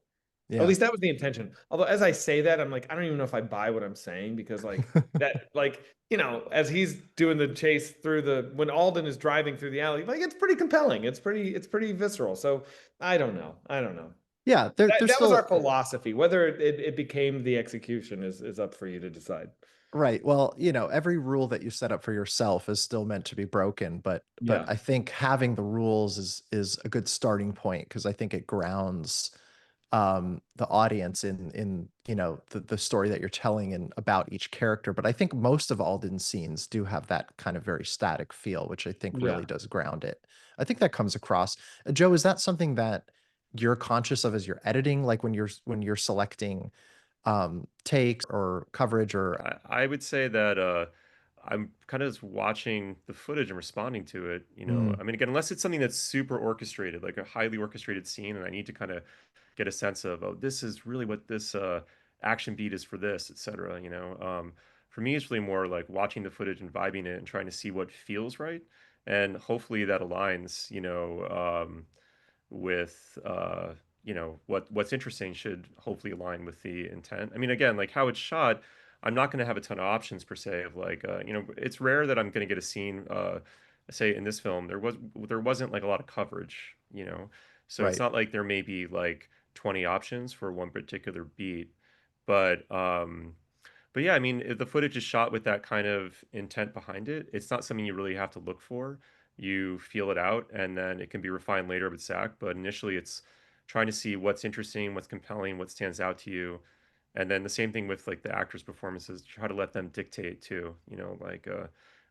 Speaker 3: At
Speaker 2: Yeah.
Speaker 3: least that was the intention. Although as I say that, I'm like, I don't even know if I buy what I'm saying, because like that, like, as he's doing the chase through when Alden is driving through the alley, like it's pretty compelling. It's pretty visceral. So I don't know.
Speaker 2: Yeah, there's
Speaker 3: That was
Speaker 2: still
Speaker 3: our philosophy. Whether it became the execution is up for you to decide.
Speaker 2: right. Well, every rule that you set up for yourself is still meant to be broken, but
Speaker 3: Yeah.
Speaker 2: I think having the rules is a good starting point, because I think it grounds the audience in the story that you're telling and about each character. But I think most of Alden's scenes do have that kind of very static feel, which I think
Speaker 3: Yeah.
Speaker 2: really does ground it. I think that comes across. Joe, is that something that you're conscious of as you're editing, like when you're selecting takes or coverage or
Speaker 4: I would say that I'm kind of just watching the footage and responding to it.
Speaker 2: Mm,
Speaker 4: I mean, again, unless it's something that's super orchestrated, like a highly orchestrated scene, and I need to kind of get a sense of, oh, this is really what this action beat is for this, etc. For me, it's really more like watching the footage and vibing it and trying to see what feels right, and hopefully that aligns, with what's interesting should hopefully align with the intent. I mean, again, like how it's shot, I'm not going to have a ton of options per se of like it's rare that I'm going to get a scene say in this film there wasn't like a lot of coverage, so it's
Speaker 2: right.
Speaker 4: not like there may be like 20 options for one particular beat, but yeah, I mean, if the footage is shot with that kind of intent behind it, it's not something you really have to look for. You feel it out, and then it can be refined later with Zach. But initially, it's trying to see what's interesting, what's compelling, what stands out to you, and then the same thing with like the actors' performances. Try to let them dictate too. Like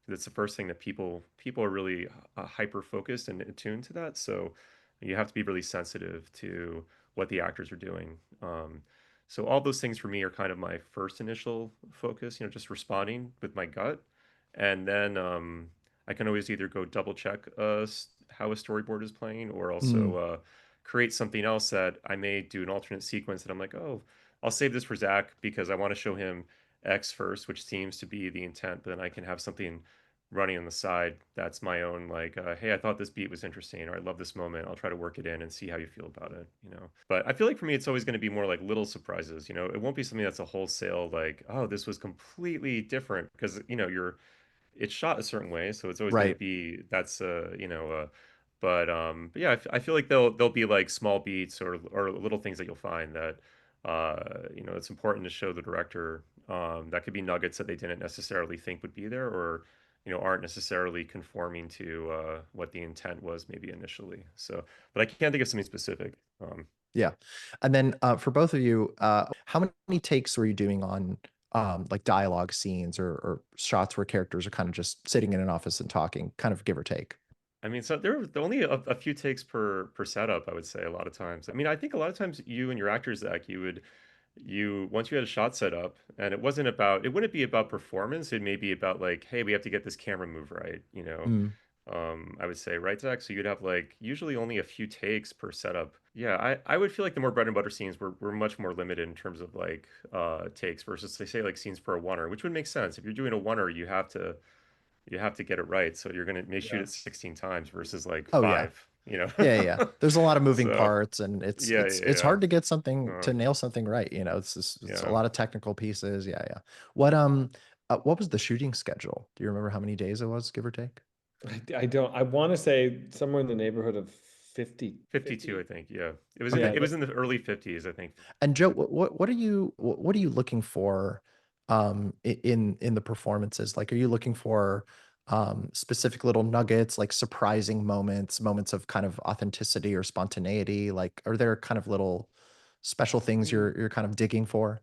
Speaker 4: that's the first thing that people are really hyper focused and attuned to that. So you have to be really sensitive to what the actors are doing. So all those things for me are kind of my first initial focus, just responding with my gut. And then I can always either go double check how a storyboard is playing, or also
Speaker 2: Mm.
Speaker 4: create something else that I may do an alternate sequence that I'm like, oh, I'll save this for Zach because I want to show him X first, which seems to be the intent, but then I can have something running on the side that's my own, like, hey, I thought this beat was interesting, or I love this moment, I'll try to work it in and see how you feel about it. But I feel like for me it's always going to be more like little surprises. It won't be something that's a wholesale, like, oh, this was completely different, because it's shot a certain way, so it's always going to
Speaker 2: Right.
Speaker 4: be that's but yeah, I feel like they'll be like small beats or little things that you'll find that it's important to show the director. That could be nuggets that they didn't necessarily think would be there, or aren't necessarily conforming to what the intent was maybe initially. So, but I can't think of something specific.
Speaker 2: Yeah. And then for both of you, how many takes were you doing on like dialogue scenes or shots where characters are kind of just sitting in an office and talking, kind of give or take?
Speaker 4: I mean, so there were only a few takes per setup, I would say, a lot of times. I mean, I think a lot of times you and your actors, Zach, you once you had a shot set up, and it wouldn't be about performance. It may be about like, hey, we have to get this camera move right.
Speaker 2: Mm.
Speaker 4: I would say, right, Zach? So you'd have like usually only a few takes per setup. Yeah, I would feel like the more bread and butter scenes were much more limited in terms of like takes versus, they say, like scenes for a oneer, which would make sense. If you're doing a oneer, you have to get it right. So you're gonna may shoot
Speaker 3: Yeah.
Speaker 4: it 16 times versus like
Speaker 2: Oh yeah.
Speaker 4: five.
Speaker 2: Yeah, yeah. There's a lot of moving
Speaker 4: So
Speaker 2: parts, and it's
Speaker 4: yeah,
Speaker 2: it's
Speaker 4: yeah,
Speaker 2: it's
Speaker 4: yeah.
Speaker 2: hard to get something
Speaker 4: Uh,
Speaker 2: to nail something right. It's a
Speaker 4: yeah.
Speaker 2: lot of technical pieces. Yeah, yeah. What was the shooting schedule? Do you remember how many days it was, give or take?
Speaker 3: I don't. I want to say somewhere in the neighborhood of 50.
Speaker 4: 52, I think. Yeah. It was in
Speaker 3: Yeah.
Speaker 4: the it was in the early 50s, I think.
Speaker 2: And Joe, what are you looking for in the performances? Like, are you looking for specific little nuggets, like surprising moments of kind of authenticity or spontaneity? Like, are there kind of little special things you're kind of digging for?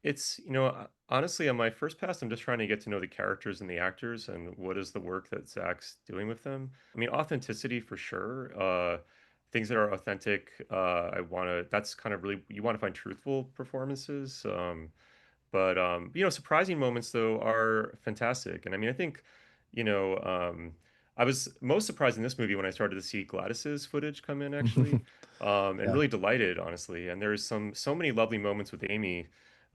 Speaker 4: It's, honestly, on my first pass, I'm just trying to get to know the characters and the actors and what is the work that Zach's doing with them. I mean, authenticity for sure. Things that are authentic. That's kind of really, you want to find truthful performances. But surprising moments though are fantastic. And I mean, I think, you know, um, I was most surprised in this movie when I started to see Gladys's footage come in actually, and
Speaker 2: Yeah.
Speaker 4: really delighted, honestly. And there's so many lovely moments with Amy,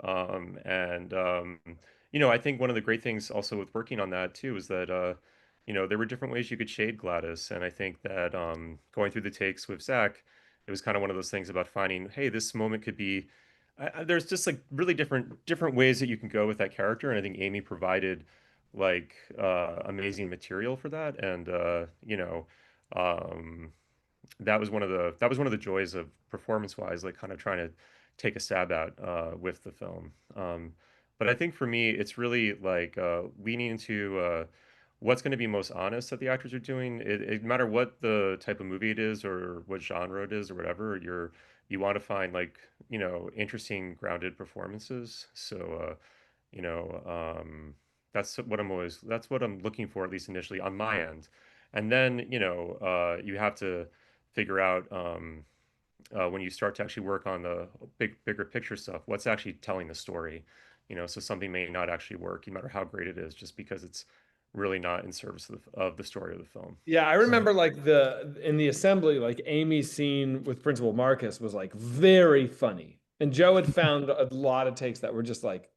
Speaker 4: and I think one of the great things also with working on that too is that there were different ways you could shade Gladys, and I think that going through the takes with Zach, it was kind of one of those things about finding, hey, this moment could be there's just like really different ways that you can go with that character, and I think Amy provided like amazing material for that, and um, that was one of the joys of performance wise, like kind of trying to take a stab at with the film. But I think for me, it's really like leaning into what's going to be most honest that the actors are doing. It no matter what the type of movie it is or what genre it is or whatever, you want to find like interesting, grounded performances. So you know, that's what I'm looking for, at least initially on my end. And then, you have to figure out when you start to actually work on the bigger picture stuff, what's actually telling the story. So something may not actually work, no matter how great it is, just because it's really not in service of the story of the film.
Speaker 3: Yeah, I
Speaker 2: Right.
Speaker 3: remember like in the assembly, like Amy's scene with Principal Marcus was like very funny. And Joe had found a lot of takes that were just like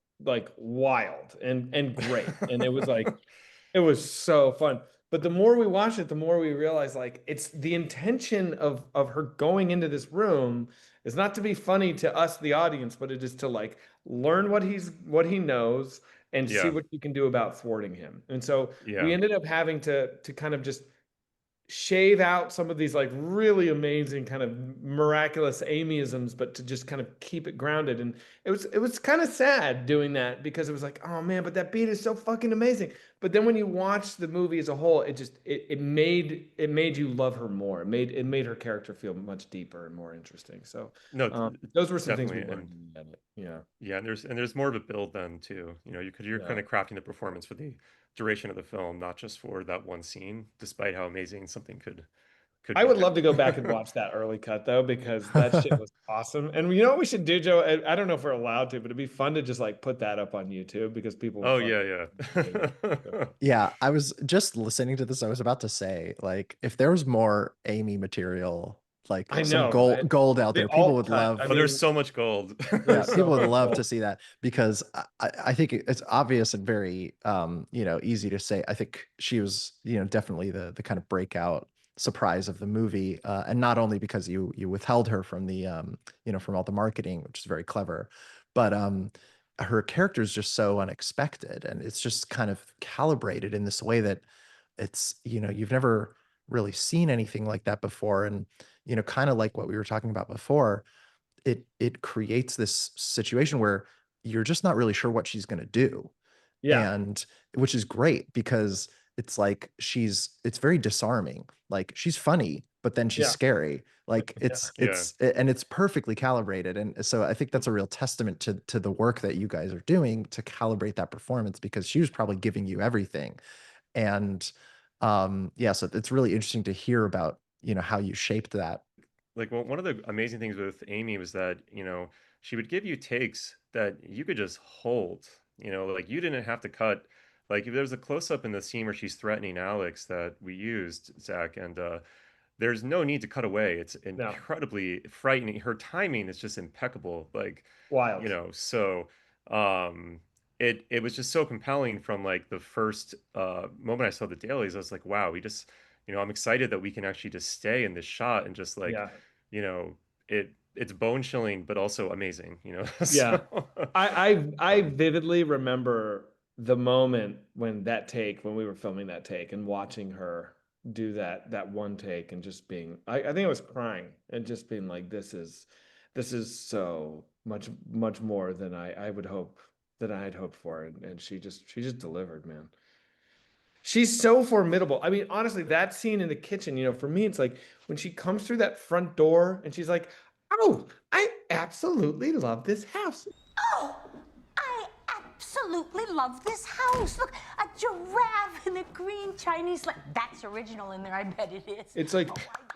Speaker 3: wild and great. And it was so fun. But the more we watch it, the more we realize like it's the intention of her going into this room is not to be funny to us, the audience, but it is to like learn what he knows and see
Speaker 4: Yeah,
Speaker 3: what you can do about thwarting him. And so we
Speaker 4: yeah.
Speaker 3: ended up having to kind of just shave out some of these like really amazing kind of miraculous Amyisms, but to just kind of keep it grounded. And it was kind of sad doing that because it was like, oh man, but that beat is so fucking amazing. But then when you watch the movie as a whole, it made you love her more. It made her character feel much deeper and more interesting. So
Speaker 4: No,
Speaker 3: those were some things we
Speaker 4: definitely.
Speaker 3: learned
Speaker 4: And
Speaker 3: in the edit. Yeah.
Speaker 4: yeah, and there's more of a build then too. Because you're
Speaker 3: Yeah.
Speaker 4: kind of crafting the performance for the duration of the film, not just for that one scene, despite how amazing something could
Speaker 3: I
Speaker 4: be
Speaker 3: would love to go back and
Speaker 4: good.
Speaker 3: watch that early cut though, because that shit was awesome. And you know what we should do, Joe? I don't know if we're allowed to, but it'd be fun to just like put that up on YouTube because people will
Speaker 4: Oh
Speaker 3: fucking
Speaker 4: yeah,
Speaker 3: dig it.
Speaker 4: yeah.
Speaker 2: Yeah, I was just listening to this. I was about to say, like, if there was more Amy material, like
Speaker 3: I
Speaker 2: some
Speaker 3: know, right?
Speaker 2: gold out
Speaker 3: The
Speaker 2: there, people
Speaker 3: alt
Speaker 2: would
Speaker 3: cut.
Speaker 2: love.
Speaker 3: I
Speaker 4: Oh, there's
Speaker 3: mean,
Speaker 4: so much gold.
Speaker 2: Yeah,
Speaker 3: there's so
Speaker 2: people would
Speaker 3: much
Speaker 2: love to
Speaker 3: gold.
Speaker 2: see that because I think it's obvious and very easy to say. I think she was definitely the kind of breakout surprise of the movie, and not only because you withheld her from the from all the marketing, which is very clever, but her character is just so unexpected, and it's just kind of calibrated in this way that it's you've never really seen anything like that before, and kind of like what we were talking about before, it creates this situation where you're just not really sure what she's going to do,
Speaker 3: Yeah,
Speaker 2: and which is great because it's like it's very disarming. Like, she's funny, but then she's
Speaker 3: yeah,
Speaker 2: scary. Like,
Speaker 3: yeah.
Speaker 4: Yeah.
Speaker 2: and it's perfectly calibrated, and so I think that's a real testament to the work that you guys are doing to calibrate that performance, because she was probably giving you everything. And yeah, so it's really interesting to hear about how you shaped that.
Speaker 4: Like, well, one of the amazing things with Amy was that, she would give you takes that you could just hold, like you didn't have to cut. Like, if there's a close up in the scene where she's threatening Alex that we used, Zach, and there's no need to cut away. It's
Speaker 3: No,
Speaker 4: incredibly frightening. Her timing is just impeccable. Like,
Speaker 3: wild.
Speaker 4: so it was just so compelling from like the first moment I saw the dailies. I was like, wow, we just, I'm excited that we can actually just stay in this shot and just like,
Speaker 3: Yeah.
Speaker 4: it's bone chilling, but also amazing,
Speaker 3: Yeah.
Speaker 4: so
Speaker 3: I vividly remember the moment when we were filming that take and watching her do that one take and just being I think I was crying and just being like, this is so much more than I would hope that I had hoped for. And she just delivered, man. She's so formidable. I mean, honestly, that scene in the kitchen, for me, it's like when she comes through that front door and she's like, "Oh, I absolutely love this house."
Speaker 6: Oh, I absolutely love this house. Look, a giraffe and a green Chinese that's original in there. I bet it is.
Speaker 3: It's like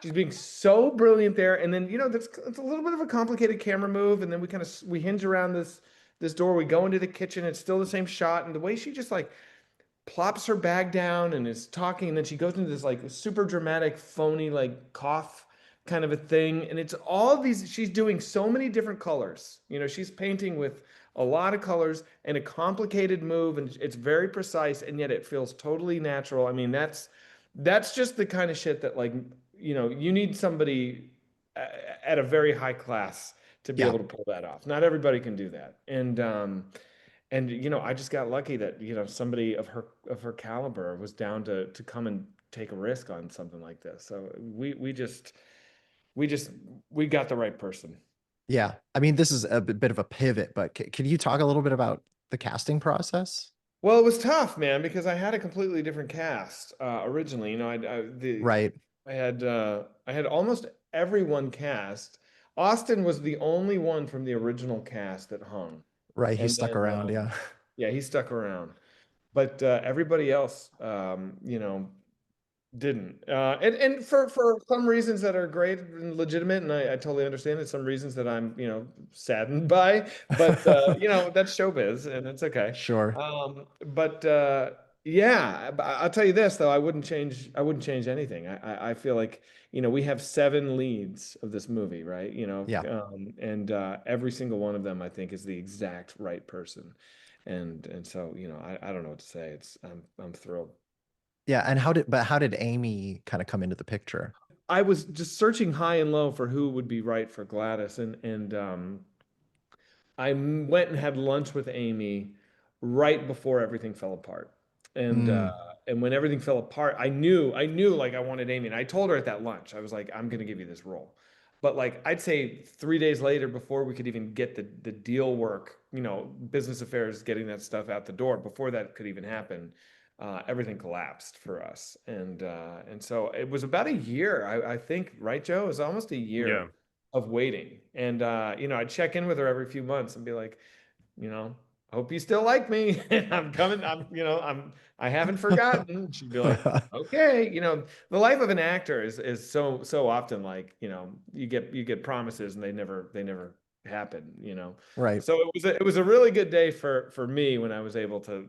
Speaker 3: she's being so brilliant there. And then, it's a little bit of a complicated camera move. And then we hinge around this door. We go into the kitchen. It's still the same shot. And the way she just like plops her bag down and is talking, and then she goes into this like super dramatic phony like cough kind of a thing, and it's all these, she's doing so many different colors, she's painting with a lot of colors and a complicated move, and it's very precise, and yet it feels totally natural. I mean, that's just the kind of shit that, like, you need somebody at a very high class to be
Speaker 2: Yeah.
Speaker 3: able to pull that off. Not everybody can do that. And I just got lucky that somebody of her caliber was down to come and take a risk on something like this. So we got the right person.
Speaker 2: Yeah. I mean, this is a bit of a pivot, but can you talk a little bit about the casting process?
Speaker 3: Well, it was tough, man, because I had a completely different cast originally.
Speaker 2: Right.
Speaker 3: I had almost everyone cast. Austin was the only one from the original cast that hung,
Speaker 2: Right. He
Speaker 3: and
Speaker 2: stuck
Speaker 3: then
Speaker 2: around. Yeah.
Speaker 3: yeah, he stuck around. But everybody else, didn't. And for some reasons that are great and legitimate, and I totally understand it. Some reasons that I'm, saddened by, but that's showbiz, and it's okay.
Speaker 2: Sure.
Speaker 3: But yeah, I'll tell you this though, I wouldn't change. I wouldn't change anything. I feel like we have 7 leads of this movie, right?
Speaker 2: Yeah.
Speaker 3: And every single one of them, I think, is the exact right person. And so I don't know what to say. I'm thrilled.
Speaker 2: Yeah. And how did Amy kind of come into the picture?
Speaker 3: I was just searching high and low for who would be right for Gladys, and I went and had lunch with Amy right before everything fell apart. And
Speaker 2: Mm,
Speaker 3: and when everything fell apart, I knew like I wanted Amy, and I told her at that lunch, I was like, I'm gonna give you this role. But like I'd say 3 days later, before we could even get the deal work, business affairs, getting that stuff out the door, before that could even happen, everything collapsed for us. And so it was about a year, I think, right, Joe? It was almost a
Speaker 4: yeah.
Speaker 3: year of waiting. And I'd check in with her every few months and be like, you know, hope you still like me. I'm coming. I haven't forgotten. She'd be like, okay, the life of an actor is so often like, you get promises and they never happen,
Speaker 2: Right.
Speaker 3: So it was a really good day for me when I was able to,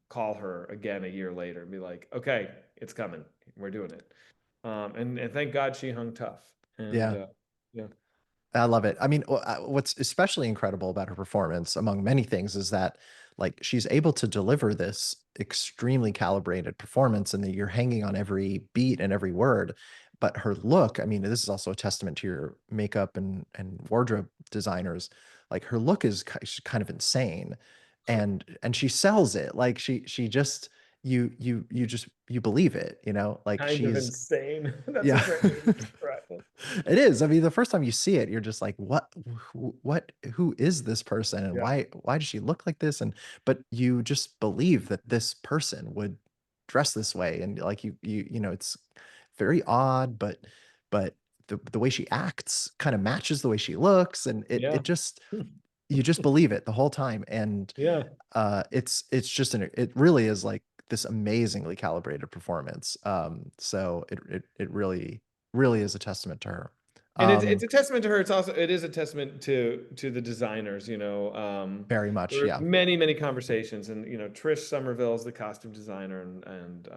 Speaker 3: call her again a year later and be like, okay, it's coming. We're doing it. And thank God she hung tough. And
Speaker 2: Yeah.
Speaker 3: yeah.
Speaker 2: I love it. I mean, what's especially incredible about her performance, among many things, is that like she's able to deliver this extremely calibrated performance, and that you're hanging on every beat and every word. But her look, I mean, this is also a testament to your makeup and wardrobe designers. Like her look is she's kind of insane, and she sells it. Like she just you believe it. Like
Speaker 3: Kind of
Speaker 2: she's
Speaker 3: insane. That's a
Speaker 2: yeah.
Speaker 3: great way to describe it.
Speaker 2: It is. I mean, the first time you see it, you're just like, who is this person? And
Speaker 3: Yeah.
Speaker 2: why does she look like this? But you just believe that this person would dress this way. And like, it's very odd, but the way she acts kind of matches the way she looks. And
Speaker 3: Yeah.
Speaker 2: it just, you just believe it the whole time. And
Speaker 3: Yeah.
Speaker 2: it's just it really is like this amazingly calibrated performance. So it really is a testament to her.
Speaker 3: And it's
Speaker 2: Um,
Speaker 3: a testament to her. It is a testament to the designers.
Speaker 2: very
Speaker 3: There
Speaker 2: much,
Speaker 3: were
Speaker 2: yeah.
Speaker 3: many Conversations, and Trish Somerville is the costume designer, and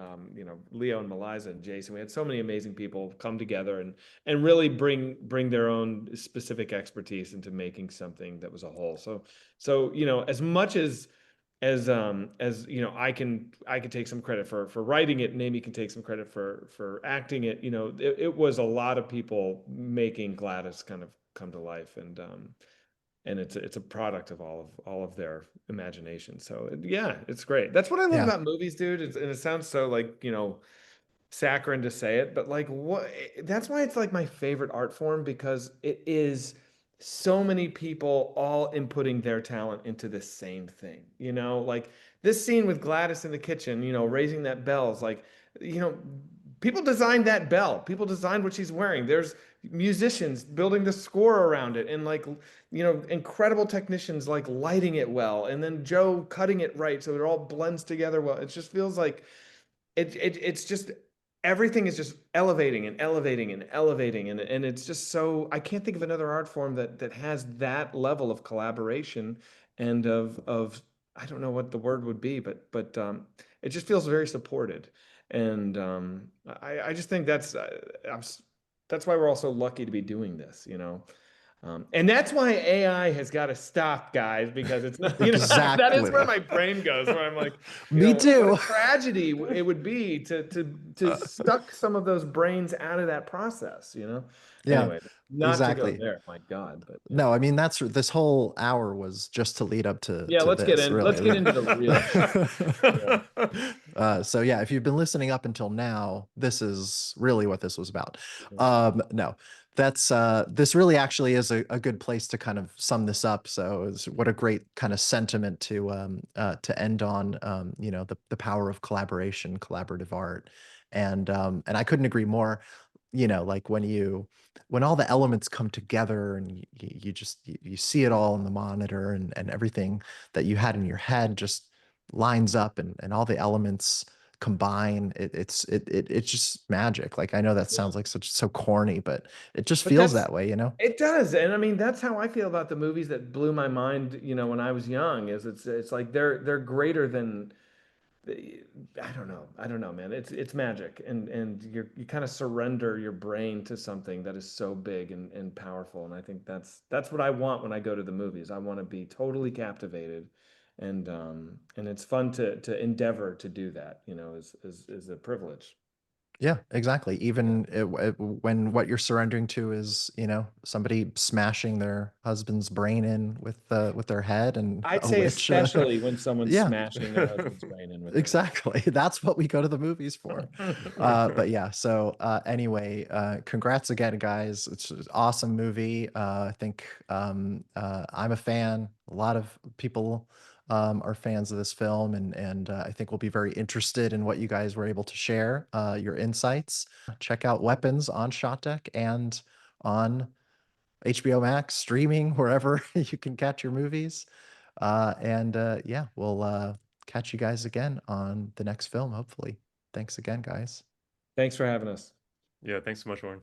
Speaker 3: Leo and Meliza and Jason. We had so many amazing people come together and really bring their own specific expertise into making something that was a whole. So as much as I can take some credit for writing it, and Amy can take some credit for acting it. It was a lot of people making Gladys kind of come to life, and it's a product of all of their imagination. So yeah, it's great. That's what I love
Speaker 2: Yeah.
Speaker 3: about movies, dude. And it sounds so like saccharine to say it, but like that's why it's like my favorite art form, because it is so many people all inputting their talent into the same thing. Like this scene with Gladys in the kitchen, raising that bell is like, you know, people designed that bell. People designed what she's wearing. There's musicians building the score around it, and like, incredible technicians like lighting it well, and then Joe cutting it right so it all blends together well. It just feels like it's just everything is just elevating and elevating and elevating, and it's just so I can't think of another art form that has that level of collaboration and of I don't know what the word would be, but it just feels very supported, and I just think that's why we're all so lucky to be doing this. And that's why AI has got to stop, guys, because it's not, that is where
Speaker 2: Exactly.
Speaker 3: my brain goes, where I'm like,
Speaker 2: Me
Speaker 3: what a
Speaker 2: too.
Speaker 3: tragedy it would be to suck some of those brains out of that process.
Speaker 2: Yeah,
Speaker 3: Anyway, not to go
Speaker 2: exactly.
Speaker 3: there, my God, but yeah.
Speaker 2: No, I mean this whole hour was just to lead up to
Speaker 3: Yeah, let's get
Speaker 2: this,
Speaker 3: in. Let's get
Speaker 2: really.
Speaker 3: into the real shit.
Speaker 2: So yeah, if you've been listening up until now, this is really what this was about. No, that's this really actually is a good place to kind of sum this up. So what a great kind of sentiment to end on. The power of collaboration, collaborative art, and I couldn't agree more. Like when all the elements come together and you see it all in the monitor, and everything that you had in your head just lines up, and all the elements combine. It's just magic. Like, I know that
Speaker 3: Yeah.
Speaker 2: sounds like so corny, but it just
Speaker 3: But
Speaker 2: feels that way.
Speaker 3: it does. And I mean, that's how I feel about the movies that blew my mind, when I was young, is it's like they're greater than I don't know, man. It's magic, and you kind of surrender your brain to something that is so big and powerful. And I think that's what I want when I go to the movies. I want to be totally captivated, and it's fun to endeavor to do that. Is a privilege.
Speaker 2: Yeah, exactly. Even when what you're surrendering to is, somebody smashing their husband's brain in with their head, and
Speaker 3: I'd
Speaker 2: a
Speaker 3: say
Speaker 2: witch.
Speaker 3: especially when someone's
Speaker 2: Yeah,
Speaker 3: smashing their husband's brain in with their head.
Speaker 2: exactly. That's what we go to the movies for. But yeah, so anyway, congrats again, guys. It's an awesome movie. I think I'm a fan. A lot of people are fans of this film, and I think we'll be very interested in what you guys were able to share, your insights. Check out Weapons on ShotDeck and on HBO Max, streaming wherever you can catch your movies. Yeah, we'll catch you guys again on the next film, hopefully. Thanks again, guys.
Speaker 3: Thanks for having us.
Speaker 4: Yeah, thanks so much, Warren.